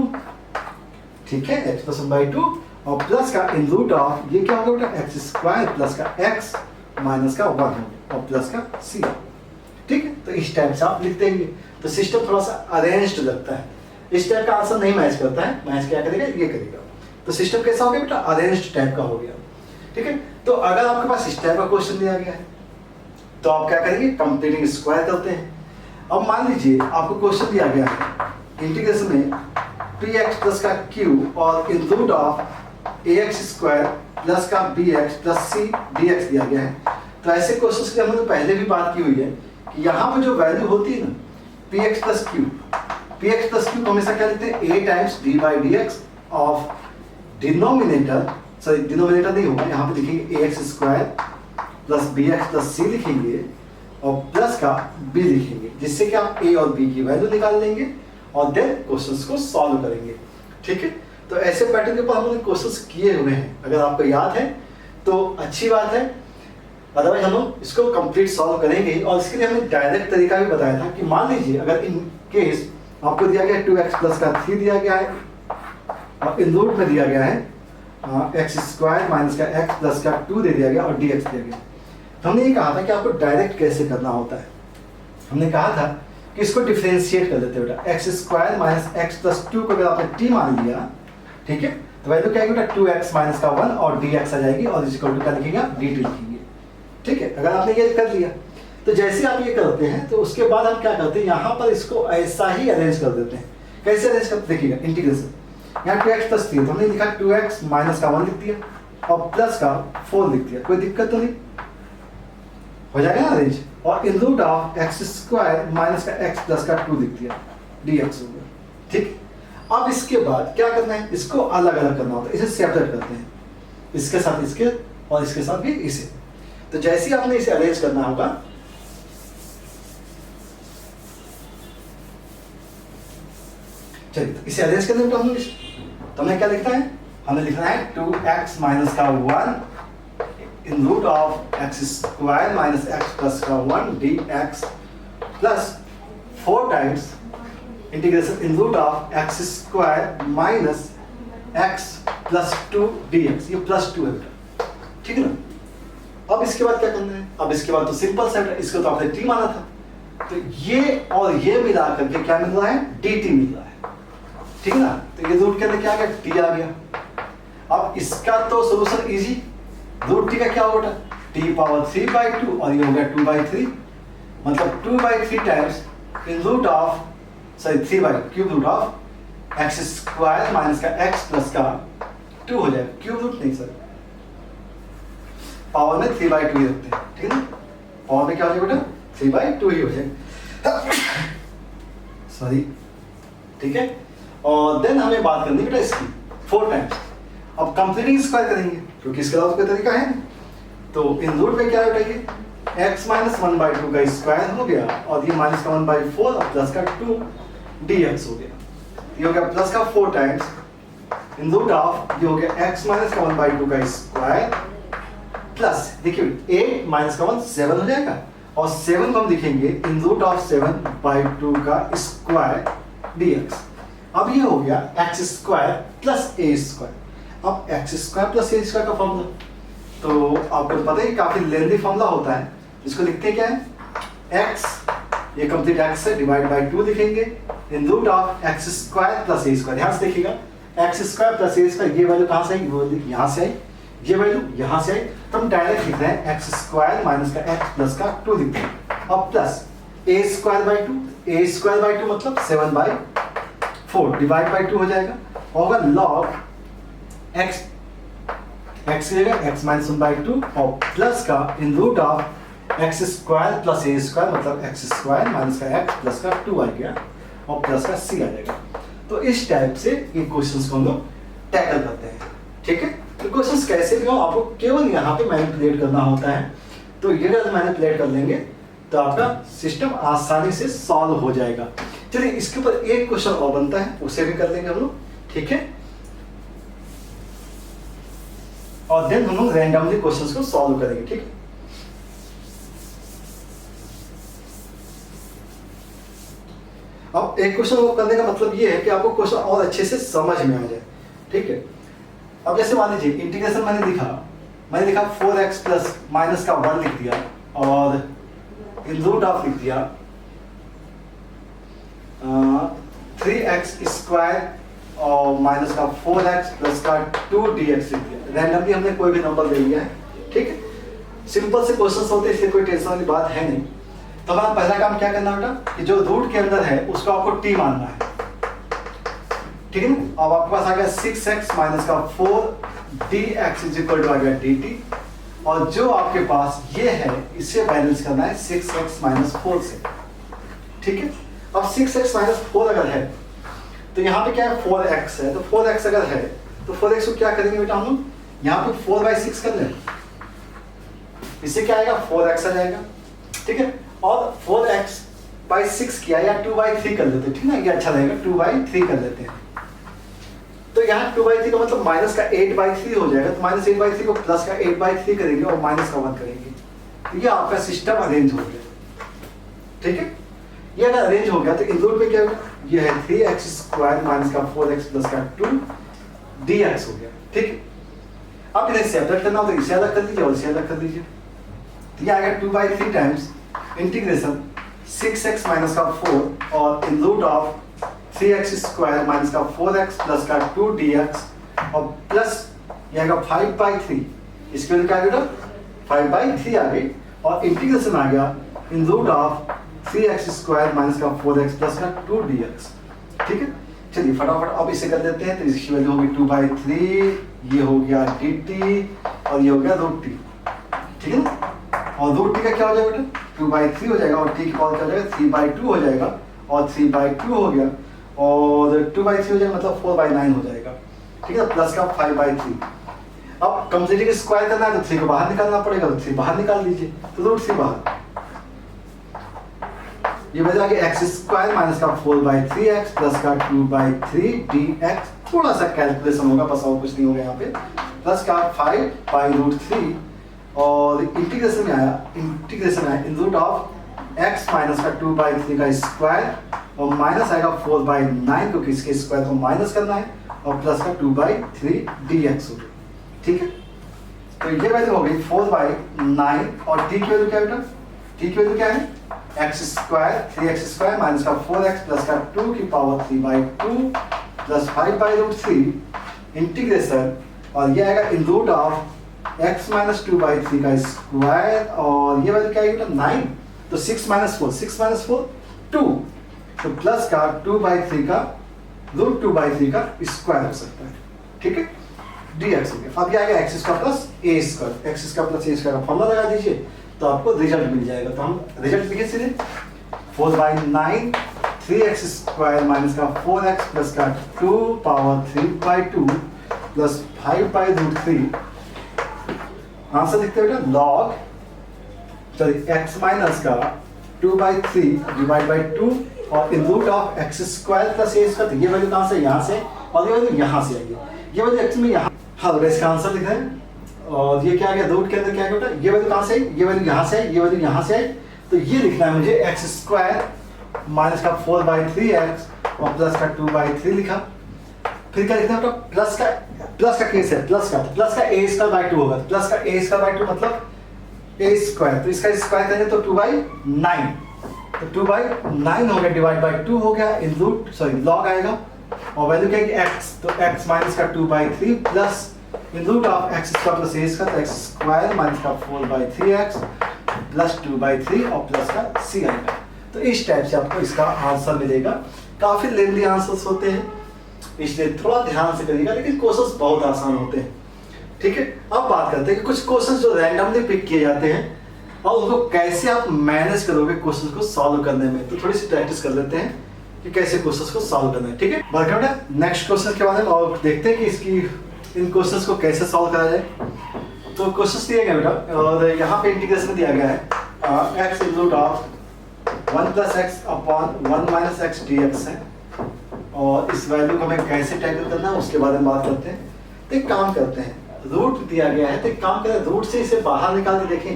ठीक है, x प्लस 1/2, और प्लस का इन रूट ऑफ ये क्या हो गया बेटा, एक्स स्क्वायर प्लस का x माइनस का 1 हो गया, और प्लस का c। ठीक है, तो इस टाइप से आप लिख देंगे तो सिस्टम थोड़ा सा अरेंज्ड लगता है। इस टाइप का आंसर नहीं मैच करता है, मैच क्या करेगा, ये करेगा। तो सिस्टम कैसा हो गया बेटा, अरेंज्ड टाइप का हो गया। ठीक है, तो अगर आपके पास इस टाइप का क्वेश्चन दिया गया है तो आप क्या करेंगे, कंप्लीटिंग स्क्वायर करते हैं। अब मान लीजिए आपको क्वेश्चन दिया गया है इंटीग्रेशन में px प्लस का q और in root of ax square plus का bx प्लस c dx दिया गया है। तो ऐसे क्वेश्चंस की हमने पहले भी बात की हुई है कि यहाँ पर जो वैल्यू होती है ना px प्लस q को हमेशा क्या लिखते हैं, a times d by dx of denominator नहीं होगा, यहाँ पे लिखेंगे ax square plus bx plus c लिखेंगे और प्लस का b लिखेंगे, जिससे कि आप a और b की वैल्यू निकाल लेंगे और देन क्वेश्चंस को सॉल्व करेंगे। ठीक है, तो ऐसे पैटर्न के ऊपर हम लोग क्वेश्चंस किए हुए हैं, अगर आपको याद है तो अच्छी बात है, अदरवाइज हम लोग इसको कंप्लीट सॉल्व करेंगे। और इसके लिए हमने डायरेक्ट तरीका भी बताया था कि मान लीजिए अगर इन केस आपको दिया गया 2x प्लस का 3 दिया गया है और इन रूट में दिया गया है एक्स स्क्वायर माइनस का x प्लस का 2 दे दिया गया और dx दिया गया, तो हमने ये कहा था कि आपको डायरेक्ट कैसे करना होता है। हमने कहा था कि इसको डिफरेंशिएट कर देते बेटा, X square minus x plus 2 को अगर आपने t मान लिया, ठीक है, तो वैल्यू क्या आएगी बेटा 2x माइनस का 1 और dx आ जाएगी और इज इक्वल टू क्या लिखेंगे आप, dt लिखेंगे। ठीक है, अगर आपने ये कर लिया तो जैसे आप ये करते हैं तो उसके बाद हम क्या करते हैं, यहाँ पर इसको ऐसा ही अरेंज कर देते हैं। कैसे अरेंज करते देखिएगा, इंटीग्रेशन यहाँ 2x प्लस 3 तो हमने लिखा 2x माइनस का 1 लिख दिया और प्लस का 4 लिख दिया, कोई दिक्कत तो नहीं, हो जाएगा ना अरेंज। और in root of x square minus का x प्लस का 2 लिख दिया, dx हो गया। ठीक, अब इसके बाद क्या करना है, इसको अलग अलग करना होता है, इसे सेपरेट करते हैं इसके साथ इसके और इसके साथ भी इसे। तो जैसे ही आपने इसे अरेंज करना होगा, चलिए तो इसे अरेंज करने में तो हमें क्या लिखना है, हमें लिखना है 2x माइनस का 1 in root of x square minus x plus का 1 dx plus 4 times integration in root of x square minus x plus 2 dx। ये प्लस 2 है बेटा, ठीक है ना। अब इसके बाद क्या करना है, अब इसके बाद तो सिंपल सा है, इसको तो आपने t माना था, तो ये और ये मिला करके क्या मिल रहा है, dt मिल रहा है, ठीक है ना। तो ये रूट के अंदर क्या आ गया, t आ गया। अब इसका तो सोल्यूशन इजी, रूट t का क्या होगा, t पावर 3/2 और ये हो गया 2/3, मतलब 2/3 times in root of sorry 3/3 root of x square minus का x प्लस का 2 हो जाएगा, क्यूब रूट नहीं सर, पावर में 3/2 ही रखते हैं, ठीक है ना। पावर में क्या हो जाएगा बेटा, 3/2 ही हो जाएगा, सॉरी, ठीक है। और देन हमें बात करनी बेटा इसकी 4 टाइम्स। अब कंप्लीटिंग स्क्वायर करेंगे क्योंकि इसके अलावा कोई तरीका है नहीं। तो इन रूट में क्या है बेटा, ये x माइनस 1/2 का स्क्वायर हो गया और ये माइनस का 1/4 और प्लस का 2 dx हो गया। ये हो गया प्लस का 4 टाइम्स इन रूट ऑफ, ये हो गया x माइनस का 1/2 का स्क्वायर प्लस, देखिए 8 माइनस का 1 7 हो जाएगा और 7 को हम लिखेंगे इन रूट ऑफ 7/2 का स्क्वायर dx। अब ये हो गया x square plus a square. अब x square plus a square का फॉर्मूला तो आपको पता है कि काफी लेंथी फॉर्मूला होता है, इसको लिखते हैं क्या है, x, ये कंप्लीट x से डिवाइड बाय 2 लिखेंगे in root of x square plus a square. ध्यान से देखिएगा, x square plus a square, ये वैल्यू कहां से आई, वो यहां से आई, ये वैल्यू यहां से आई, तो हम डायरेक्ट लिख रहे हैं x स्क्वायर माइनस का x प्लस का 2 लिखते हैं। अब plus a square by 2, a square by 2 मतलब 7/4 डिवाइड बाय 2 हो जाएगा, होगा लॉग x, x की जगह x माइनस 1/2 और प्लस का in root of x square plus a square मतलब x स्क्वायर माइनस का x प्लस का 2 आ गया और प्लस का c आ जाएगा। तो इस टाइप से ये क्वेश्चंस को हम लोग टैकल करते हैं, ठीक है। तो क्वेश्चंस कैसे भी हो, आपको केवल यहाँ पे मैनिपुलेट करना होता है। तो ये अगर मैनिपुलेट कर लेंगे तो आपका सिस्टम आसानी से सॉल्व हो जाएगा। चलिए इसके ऊपर एक क्वेश्चन और बनता है, उसे भी कर लेंगे हम लोग, ठीक है। और देन हम लोग रैंडमली क्वेश्चंस को सॉल्व करेंगे, ठीक है। अब एक क्वेश्चन को करने का मतलब ये है कि आपको क्वेश्चन और अच्छे से समझ में आ जाए, ठीक है। अब जैसे मान लीजिए इंटीग्रेशन मैंने लिखा 4x प्लस माइनस का 1 लिख दिया और इन रूट ऑफ लिख दिया 3x स्क्वायर और माइनस का 4x प्लस का 2 dx लिख दिया। रैंडमली हमने कोई भी नंबर ले लिया है, ठीक है। सिंपल से क्वेश्चंस होते हैं, इसलिए कोई टेंशन वाली बात है नहीं। तो हमारा पहला काम क्या करना बेटा कि जो रूट के अंदर है उसको आपको t मानना है, ठीक है ना। अब आपके पास आ गया 6x माइनस का 4 dx इज इक्वल टू आ गया dt, और जो आपके पास ये है इसे बैलेंस करना है 6x माइनस 4 से, ठीक है। अब 6x माइनस 4 अगर है तो यहाँ पे क्या है 4x है, तो 4x अगर है तो 4x को क्या करेंगे बेटा हम लोग, यहाँ पे 4/6 कर लें, इससे क्या आएगा 4x आ जाएगा, ठीक है। और 4x/6 किया या 2/3 कर लेते हैं, ठीक है ना, ये अच्छा रहेगा, 2/3 कर लेते हैं। तो यहाँ 2/3 का मतलब माइनस का 8/3 हो जाएगा, तो माइनस 8/3 को प्लस का 8/3 करेंगे और माइनस का 1 करेंगे, तो ये आपका सिस्टम अरेंज हो गया, ठीक है। ये अगर अरेंज हो गया तो इन रूट में क्या होगा, ये है 3x स्क्वायर माइनस का 4x प्लस का 2 dx हो गया, ठीक है। अब इन्हें सेपरेट करना हो तो इसे अलग कर दीजिए और इसे अलग कर दीजिए, तो ये आएगा 2/3 टाइम्स इंटीग्रेशन 6x माइनस का 4 और in root of 3x square minus का 4x प्लस का 2 dx और प्लस ये आएगा 5/3, इसके लिए क्या आ गया 5/3 आ गई और इंटीग्रेशन आ गया in root of 3x square minus का 4x प्लस का 2 dx, ठीक है। चलिए फटाफट अब इसे कर देते हैं, तो इसकी वैल्यू होगी 2/3, ये हो गया dt और ये हो गया √t, ठीक है ना। और √t का क्या हो जाएगा बेटा 2/3 हो जाएगा और t की पावर क्या हो जाएगा 3/2 हो जाएगा और 3/2 हो गया और 2/3 हो जाएगा मतलब 4/9 हो जाएगा, ठीक है, प्लस का 5/3। अब कंप्लीटली का स्क्वायर करना है तो 3 को बाहर निकालना पड़ेगा, तो 3 बाहर निकाल दीजिए, तो रूट 3 बाहर। ये बचा कि एक्स स्क्वायर माइनस का 4/3x प्लस का 2/3 dx। थोड़ा सा कैलकुलेशन होगा बस, और कुछ नहीं होगा यहाँ पे। प्लस का 5/√3 और इंटीग्रेशन में आया इन रूट ऑफ x माइनस का 2/3 का स्क्वायर और माइनस आएगा 4/9 क्योंकि इसके स्क्वायर को माइनस करना है और प्लस का 2/3 dx हो गया। ठीक है, तो ये वैल्यू हो गई 4/9 और t की वैल्यू क्या बेटा? t की वैल्यू क्या है? x स्क्वायर 3x² माइनस का 4x प्लस का 2 की पावर 3/2 प्लस 5/√3 इंटीग्रेशन और ये आएगा in root of x minus 2/3 का स्क्वायर और ये वैल्यू क्या आएगी बेटा? 9। तो 6 माइनस 4 2, तो प्लस का 2/3 का रूट 2/3 का स्क्वायर हो सकता है। ठीक है, dx हो गया। अब ये आएगा x square plus a square, x square plus a square का फॉर्मूला लगा दीजिए तो आपको रिजल्ट मिल जाएगा। तो हम रिजल्ट लिखे सीधे 4/9 3x² माइनस का 4x प्लस का 2 पावर 3/2 प्लस 5/√3। आंसर लिखते हैं बेटा लॉग x माइनस का 2/3 डिवाइड बाई 2 और in root of x² plus a square. ये वैल्यू कहाँ से? यहाँ से, और ये वैल्यू यहाँ से आएगी। ये वैल्यू एक्चुअली यहाँ, हाँ इसका आंसर लिखा है। और ये क्या आ गया? रूट के अंदर क्या है बेटा? ये वैल्यू कहाँ से आई? ये वैल्यू यहाँ से आई, ये वैल्यू यहाँ से आई। तो ये लिखना है मुझे x² माइनस का 4/3x और प्लस का 2/3 लिखा। फिर क्या लिखना है बेटा? प्लस का केस है, प्लस का a² होगा। प्लस का a² मतलब a², तो इसका स्क्वायर करेंगे तो 2/9, तो 2/9 हो गया डिवाइड बाई 2 हो गया इन रूट लॉग आएगा और वैल्यू क्या है? x, तो x माइनस का 2/3 plus in root of x² plus a square, तो x² माइनस का 4/3x प्लस 2/3 और प्लस का c आएगा। तो इस टाइप से आपको इसका आंसर मिलेगा। काफी लेंथी आंसर्स होते हैं इसलिए थोड़ा ध्यान से करिएगा, लेकिन क्वेश्चंस बहुत आसान होते हैं। ठीक है, अब बात करते हैं कि कुछ क्वेश्चंस जो रैंडमली पिक किए जाते हैं और उनको कैसे आप मैनेज करोगे क्वेश्चंस को सॉल्व करने में। तो थोड़ी सी प्रैक्टिस कर लेते हैं कि कैसे क्वेश्चंस को सॉल्व करना है। ठीक है, बात करते हैं नेक्स्ट क्वेश्चन के बारे में और देखते हैं कि इसकी इन क्वेश्चंस को कैसे सॉल्व करा जाए। तो क्वेश्चंस दिए गए बेटा और यहाँ पे इंटीग्रेशन दिया गया है x in root of 1 + x upon 1 - x dx है और इस वैल्यू को हमें कैसे टैकल करना है उसके बारे में बात करते हैं। तो एक काम करते हैं, रूट दिया गया है तो एक काम करें रूट से इसे बाहर निकाल के देखें।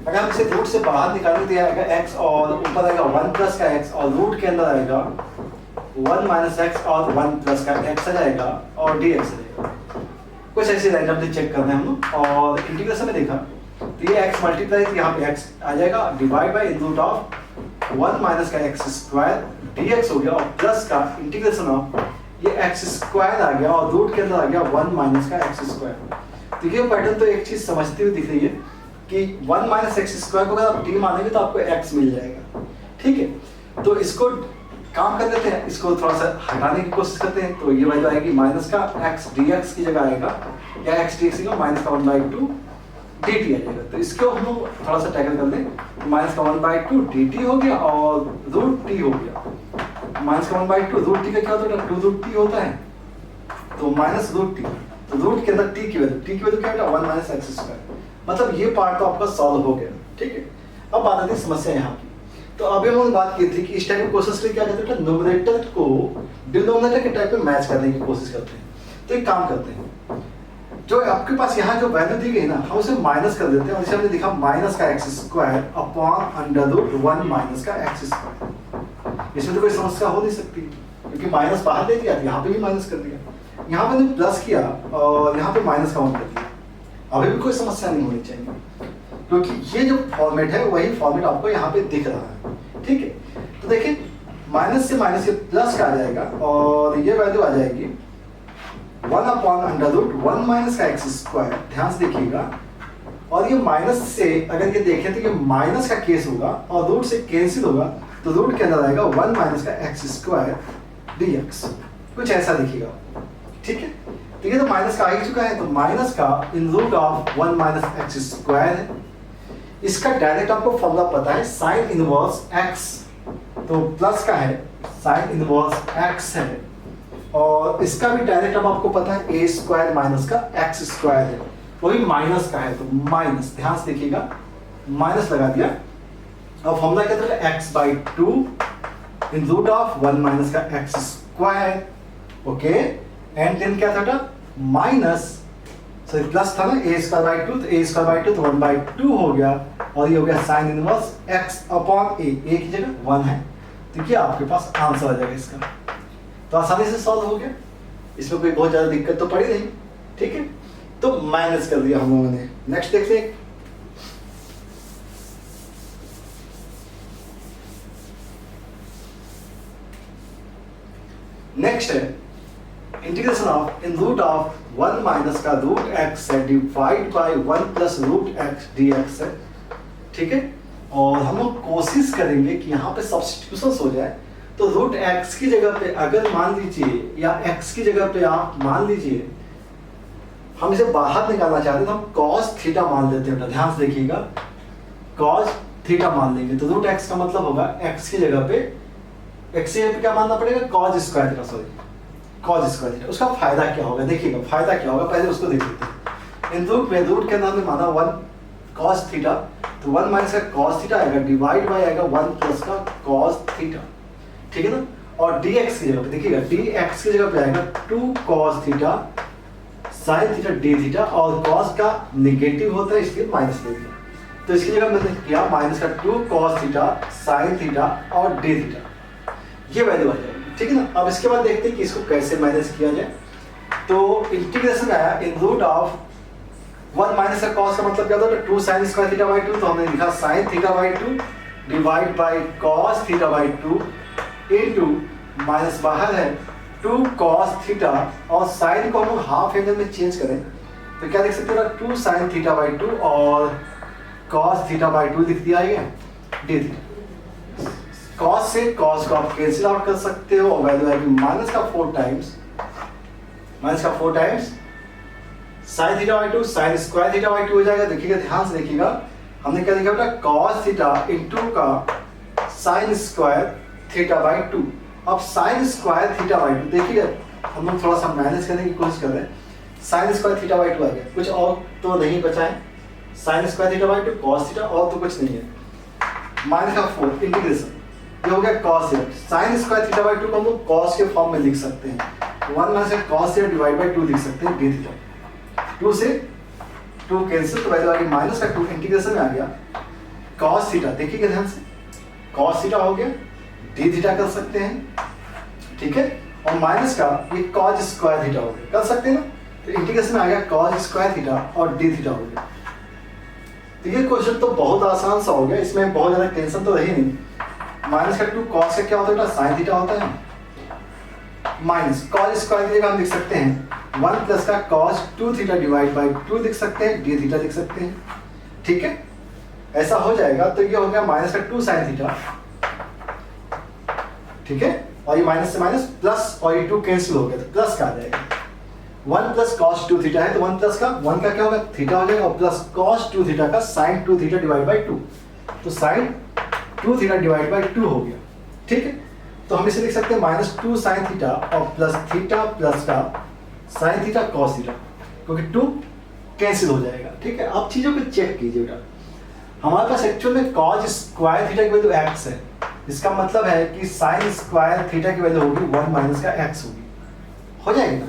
अगर हम इसे रूट से बाहर निकालने दिया आएगा x और ऊपर आएगा 1 + का x और रूट के अंदर आएगा 1 - x और 1 + का x आ जाएगा और dx आ जाएगा। कुछ ऐसे रैंडमली चेक करना है हम लोग और इंटीग्रेशन में देखा तो ये x मल्टीप्लाई यहाँ पे x आ जाएगा divide by in root of 1 - का x² dx हो गया और प्लस का इंटीग्रेशन ऑफ ये x² आ गया और रूट के अंदर आ गया 1 - का x²। तो ये पैटर्न तो एक चीज समझती हुई दिख रही है कि 1 - x² को अगर आप t मानेंगे तो आपको x मिल जाएगा। ठीक है, तो इसको काम कर लेते हैं, इसको थोड़ा सा हटाने की कोशिश करते हैं। तो ये वैल्यू आएगी माइनस का x dx की जगह आएगा या x dx की माइनस का 1/2 dt आ जाएगा। तो इसको हम थोड़ा सा टैकल कर लें तो माइनस का 1/2 dt हो गया और रूट t हो गया। माइनस का 1/2 रूट t का क्या होता है? 2√t होता है, तो माइनस रूट t, तो रूट के अंदर t की वैल्यू क्या होता है? 1 - x²। मतलब ये पार्ट तो आपका सॉल्व हो गया। ठीक है, अब बात आती है समस्या यहाँ की। तो अभी हमने बात की थी कि इस टाइप के क्वेश्चंस के लिए क्या करते हैं? न्यूमरेटर को डिनोमिनेटर के टाइप में मैच करने की कोशिश करते हैं। तो एक काम करते हैं, जो आपके पास यहाँ जो वैल्यू दी गई ना हम उसे माइनस कर देते हैं और इसे हमने लिखा माइनस का x² अपॉन √1 - का x²। इसमें तो कोई समस्या हो नहीं सकती क्योंकि माइनस बाहर दे दिया, यहाँ पे भी माइनस कर दिया, यहाँ पे प्लस किया और यहाँ पे माइनस का 1 कर दिया। अभी भी कोई समस्या नहीं होनी चाहिए क्योंकि ये जो फॉर्मेट है वही फॉर्मेट आपको यहाँ पे दिख रहा है। ठीक है, तो देखिए माइनस से माइनस ये प्लस का आ जाएगा और ये वैल्यू आ जाएगी 1 अपॉन √1 - का x²। ध्यान से देखिएगा, और ये माइनस से अगर ये देखें तो ये माइनस का केस होगा और रूट से कैंसिल होगा तो रूट के अंदर आएगा 1 - का x² dx। कुछ ऐसा दिखेगा। ठीक है, तो ये तो माइनस का आ ही चुका है, तो माइनस का इन रूट ऑफ 1 - x² है। इसका डायरेक्ट आपको फॉर्मूला पता है साइन इनवर्स x, तो प्लस का है साइन इनवर्स x है और इसका भी डायरेक्ट अब आपको पता है a² - का x² है। वो भी माइनस का है, तो माइनस, ध्यान से देखिएगा, माइनस लगा दिया। अब फॉर्मूला क्या था, X by two in root of 1 minus का x square, okay, and then क्या था, माइनस, सॉरी प्लस था ना, ए स्क्वायर बाई टू, तो ए स्क्वायर बाई टू तो 1 बाई टू हो गया, और ये हो गया साइन इनवर्स एक्स अपॉन ए की जगह 1 है, तो क्या आपके पास आंसर आ जाएगा इसका। तो आसानी से सॉल्व हो गया, इसमें कोई बहुत ज्यादा दिक्कत तो पड़ी नहीं, ठीक है। तो माइनस कर दिया हम लोगों ने। नेक्स्ट देखते हैं, नेक्स्ट है integration of in root of 1 minus का रूट एक्स है divide by 1 plus root x d x है, ठीक है। और हम लोग कोशिश करेंगे कि यहाँ पे सब्स्टिट्यूशन हो जाए, तो रूट एक्स की जगह पे अगर मान लीजिए, या एक्स की जगह पे आप मान लीजिए हम इसे बाहर निकालना चाहते हैं, तो हम कॉस थीटा मान लेते हैं। ध्यान से देखिएगा, कॉस थीटा मान लेंगे, तो रूट एक्स का मतलब होगा एक्स की जगह पे, एक्स की जगह पे क्या मानना पड़ेगा, cos square theta, sorry cos square theta. उसका फायदा क्या होगा, देखिएगा फायदा क्या होगा, पहले उसको देख लेते हैं। इन रूट में, रूट के अंदर हमने माना 1 कॉस थीटा, तो 1 माइनस का कॉस थीटा आएगा, डिवाइड बाय आएगा 1 प्लस का कॉस थीटा, ठीक है ना। और dx की जगह पे देखिएगा, dx की जगह पे आएगा 2 cos theta sin theta d theta, और cos का नेगेटिव होता है इसलिए माइनस ले दिया, तो इसकी जगह मैंने किया माइनस का 2 cos थीटा sin थीटा और d थीटा, ये वैल्यू आ जाएगी, ठीक है ना। अब इसके बाद देखते हैं कि इसको कैसे माइनस किया जाए। तो इंटीग्रेशन आया इन रूट ऑफ 1 माइनस का cos का मतलब क्या होता है, 2 sin स्क्वायर थीटा बाई 2, तो हमने लिखा sin theta by 2 divide by cos theta by 2 into minus बाहर है 2 cos थीटा, और साइन को हम हाफ एंगल में चेंज करें तो क्या लिख सकते हैं, 2 sin थीटा बाई 2 और cos थीटा बाई 2 लिख दिया है डी थीटा। cos से cos को आप कैंसिल आउट कर सकते हो, और वैल्यू आएगी माइनस का 4 टाइम्स, माइनस का 4 times sin theta by 2 sin square theta by 2 हो जाएगा। देखिएगा, ध्यान से देखिएगा, हमने क्या लिखा बेटा, cos थीटा इनटू का sin स्क्वायर थीटा बाई 2। अब साइन स्क्वायर थीटा बाई 2, देखिए हम लोग थोड़ा सा मैनेज करने की कोशिश कर रहे हैं, साइन स्क्वायर थीटा बाई 2 आ गया, कुछ और तो नहीं बचा है, sine square theta by 2 cos theta, और तो कुछ नहीं है, माइनस का 4 इंटीग्रेशन, ये हो गया cos theta, sine square theta by 2 को हम लोग कॉस के फॉर्म में लिख सकते हैं, 1 माइनस का कॉस थीटा डिवाइड बाई 2 लिख सकते हैं डी थीटा, 2 से 2 कैंसिल, तो वैल्यू आ गई माइनस का 2, इंटीग्रेशन में आ गया कॉस थीटा, देखिएगा ध्यान से, कॉस थीटा हो गया, डी थीटा कर सकते हैं, ठीक है, और माइनस का ये cos स्क्वायर थीटा हो गया, कर सकते हैं ना, तो इंटीग्रेशन में आ गया cos स्क्वायर थीटा और डी थीटा हो गया। तो ये क्वेश्चन तो बहुत आसान सा हो गया, इसमें बहुत ज्यादा टेंशन तो रही नहीं। माइनस का 2 cos का क्या होता है, साइन थीटा होता है, माइनस cos स्क्वायर की जगह हम लिख सकते हैं 1 प्लस का cos 2 थीटा डिवाइड बाई 2 लिख सकते हैं, डी थीटा लिख सकते हैं, ठीक है, ऐसा हो जाएगा। तो ये हो गया माइनस का 2 sin थीटा, ठीक है, और ये माइनस से माइनस प्लस, और ये 2 कैंसिल हो गया, तो प्लस का आ जाएगा, 1 प्लस cos 2 थीटा है, तो 1 प्लस का 1 का क्या होगा, थीटा हो जाएगा, और प्लस cos 2 थीटा का sin 2 थीटा डिवाइड बाई 2, तो sin 2 थीटा डिवाइड बाई 2 हो गया, ठीक है। तो हम इसे लिख सकते हैं माइनस 2 sin थीटा और प्लस थीटा प्लस का sin थीटा cos थीटा, क्योंकि 2 कैंसिल हो जाएगा, ठीक है। अब चीजों को चेक कीजिए बेटा, हमारे पास एक्चुअल में cos स्क्वायर थीटा की वैल्यू x है, इसका मतलब है कि sin स्क्वायर थीटा की वैल्यू होगी 1 माइनस का x होगी, हो जाएगी ना,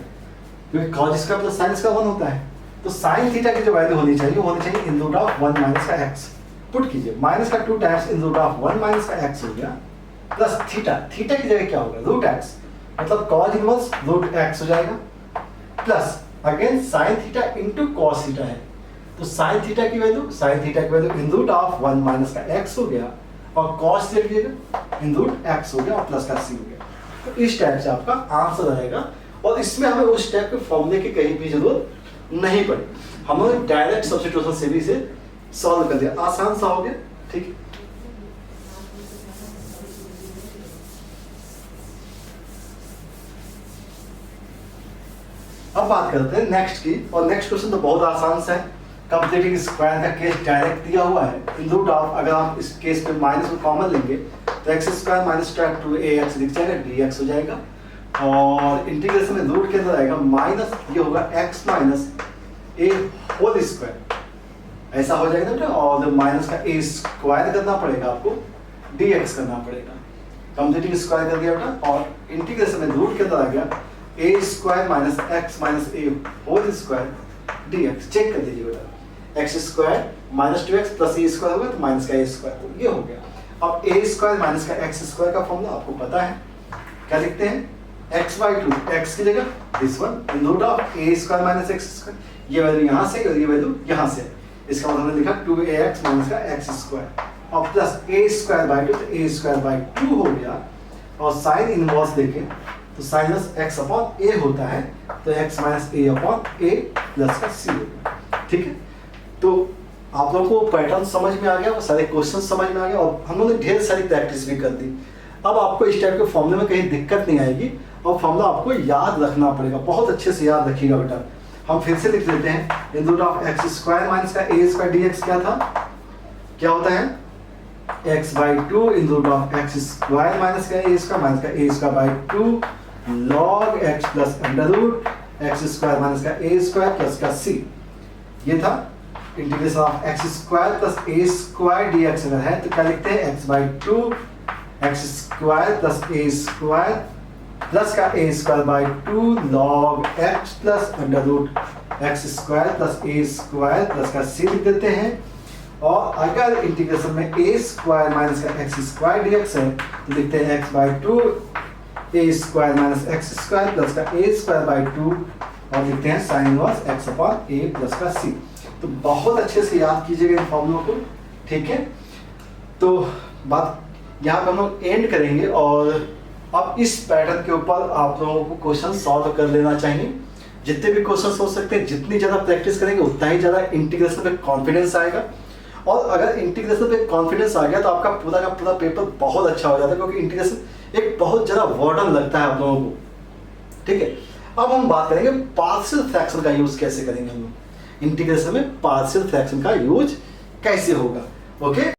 क्योंकि cos square plus sin square 1 होता है, तो sin थीटा की जो वैल्यू होनी चाहिए इन रूट ऑफ 1 माइनस का x। पुट कीजिए, माइनस का 2 times in root of 1 minus का x हो गया, प्लस थीटा, थीटा की जगह क्या होगा, रूट x, मतलब cos इनवर्स रूट x हो जाएगा, plus again sin theta into cos theta है, तो sin थीटा की value in root of 1 minus का x हो गया, और cos थीटा की जगह इन रूट x हो गया, और प्लस का c हो गया। तो इस टाइप से आपका आंसर रहेगा, और इसमें हमें उस टाइप के फॉर्मूले की कहीं भी जरूरत नहीं पड़ी, हम लोग डायरेक्ट सब्स्टिट्यूशन से भी इसे सॉल्व कर दिया, आसान सा हो गया, ठीक है। अब बात करते हैं नेक्स्ट की, और नेक्स्ट क्वेश्चन तो बहुत आसान सा है, कंप्लीटिंग स्क्वायर का केस डायरेक्ट दिया हुआ है, इन रूट ऑफ, अगर आप इस केस में माइनस को कॉमन लेंगे तो एक्स स्क्वायर माइनस 2ax लिख जाएगा, dx हो जाएगा, और इंटीग्रेशन में रूट के अंदर आएगा माइनस, ये होगा x minus a whole square, ऐसा हो जाएगा बेटा। और माइनस का ए स्क्वायर करना पड़ेगा आपको, dx करना पड़ेगा। कंप्लीटिंग स्क्वायर कर दिया बेटा और इंटीग्रेशन में रूट के अंदर आ गया A square minus X minus A whole square dx। Check कर दीजिए बेटा, X square minus 2x plus ए स्क्वायर होगा तो माइनस का ए स्क्वायर, तो ये हो गया। अब ए स्क्वायर माइनस का एक्स स्क्वायर का फॉर्मूला आपको पता है, क्या लिखते हैं, x/2 x की जगह this one in root of A square minus x square, ये वैल्यू यहाँ से और ये वैल्यू यहाँ से, इसका मतलब हमने लिखा 2ax माइनस का एक्स स्क्वायर और प्लस ए स्क्वायर बाई 2, तो ए स्क्वायर बाई 2 हो गया। और साइन इनवर्स देखें तो साइन x अपॉन ए होता है, तो x minus A upon A plus का सी होगा। ठीक है, तो आप लोगों को पैटर्न समझ में आ गया और सारे क्वेश्चन समझ में आ गया और हम लोगों ने ढेर सारी प्रैक्टिस भी कर दी। अब आपको इस टाइप के फॉर्मूले में कहीं दिक्कत नहीं आएगी और फॉर्मूला आपको याद रखना पड़ेगा, बहुत अच्छे से याद रखिएगा बेटा। हम फिर से लिख लेते हैं, in root of x square minus का ए स्क्वायर dx क्या था, क्या होता है, x/2 in root of x square minus का ए स्क्वायर माइनस का A square by 2 log x plus under root X square minus का ए स्क्वायर प्लस का सी। ये था integration of x square plus A square dx अगर है तो क्या लिखते हैं, x/2 एक्स स्क्वायर प्लस ए स्क्वायर प्लस का A square by 2 log x plus under root X square plus A square plus का सी लिख देते हैं। और अगर इंटीग्रेशन में ए स्क्वायर माइनस का एक्स स्क्वायर dx है तो लिखते हैं x/2 A square minus x square plus का ए स्क्वायर बाई 2 और लिखते हैं sine inverse x upon A plus का सी। तो बहुत अच्छे से याद कीजिएगा इन फॉर्मूलों को। ठीक है, तो बात यहाँ पे हम लोग एंड करेंगे और अब इस पैटर्न के ऊपर आप लोगों को क्वेश्चन सॉल्व कर लेना चाहिए। जितने भी क्वेश्चन हो सकते हैं, जितनी ज़्यादा प्रैक्टिस करेंगे उतना ही ज़्यादा इंटीग्रेशन पे कॉन्फिडेंस आएगा। और अगर इंटीग्रेशन पे कॉन्फिडेंस आ गया तो आपका पूरा का पूरा पेपर बहुत अच्छा हो जाता है, क्योंकि इंटीग्रेशन एक बहुत ज़्यादा वर्डन लगता है आप लोगों को। ठीक है, अब हम बात करेंगे पार्शियल फ्रैक्शन का यूज़ कैसे करेंगे हम लोग। इंटीग्रेशन में पार्शियल फ्रैक्शन का यूज कैसे होगा। ओके।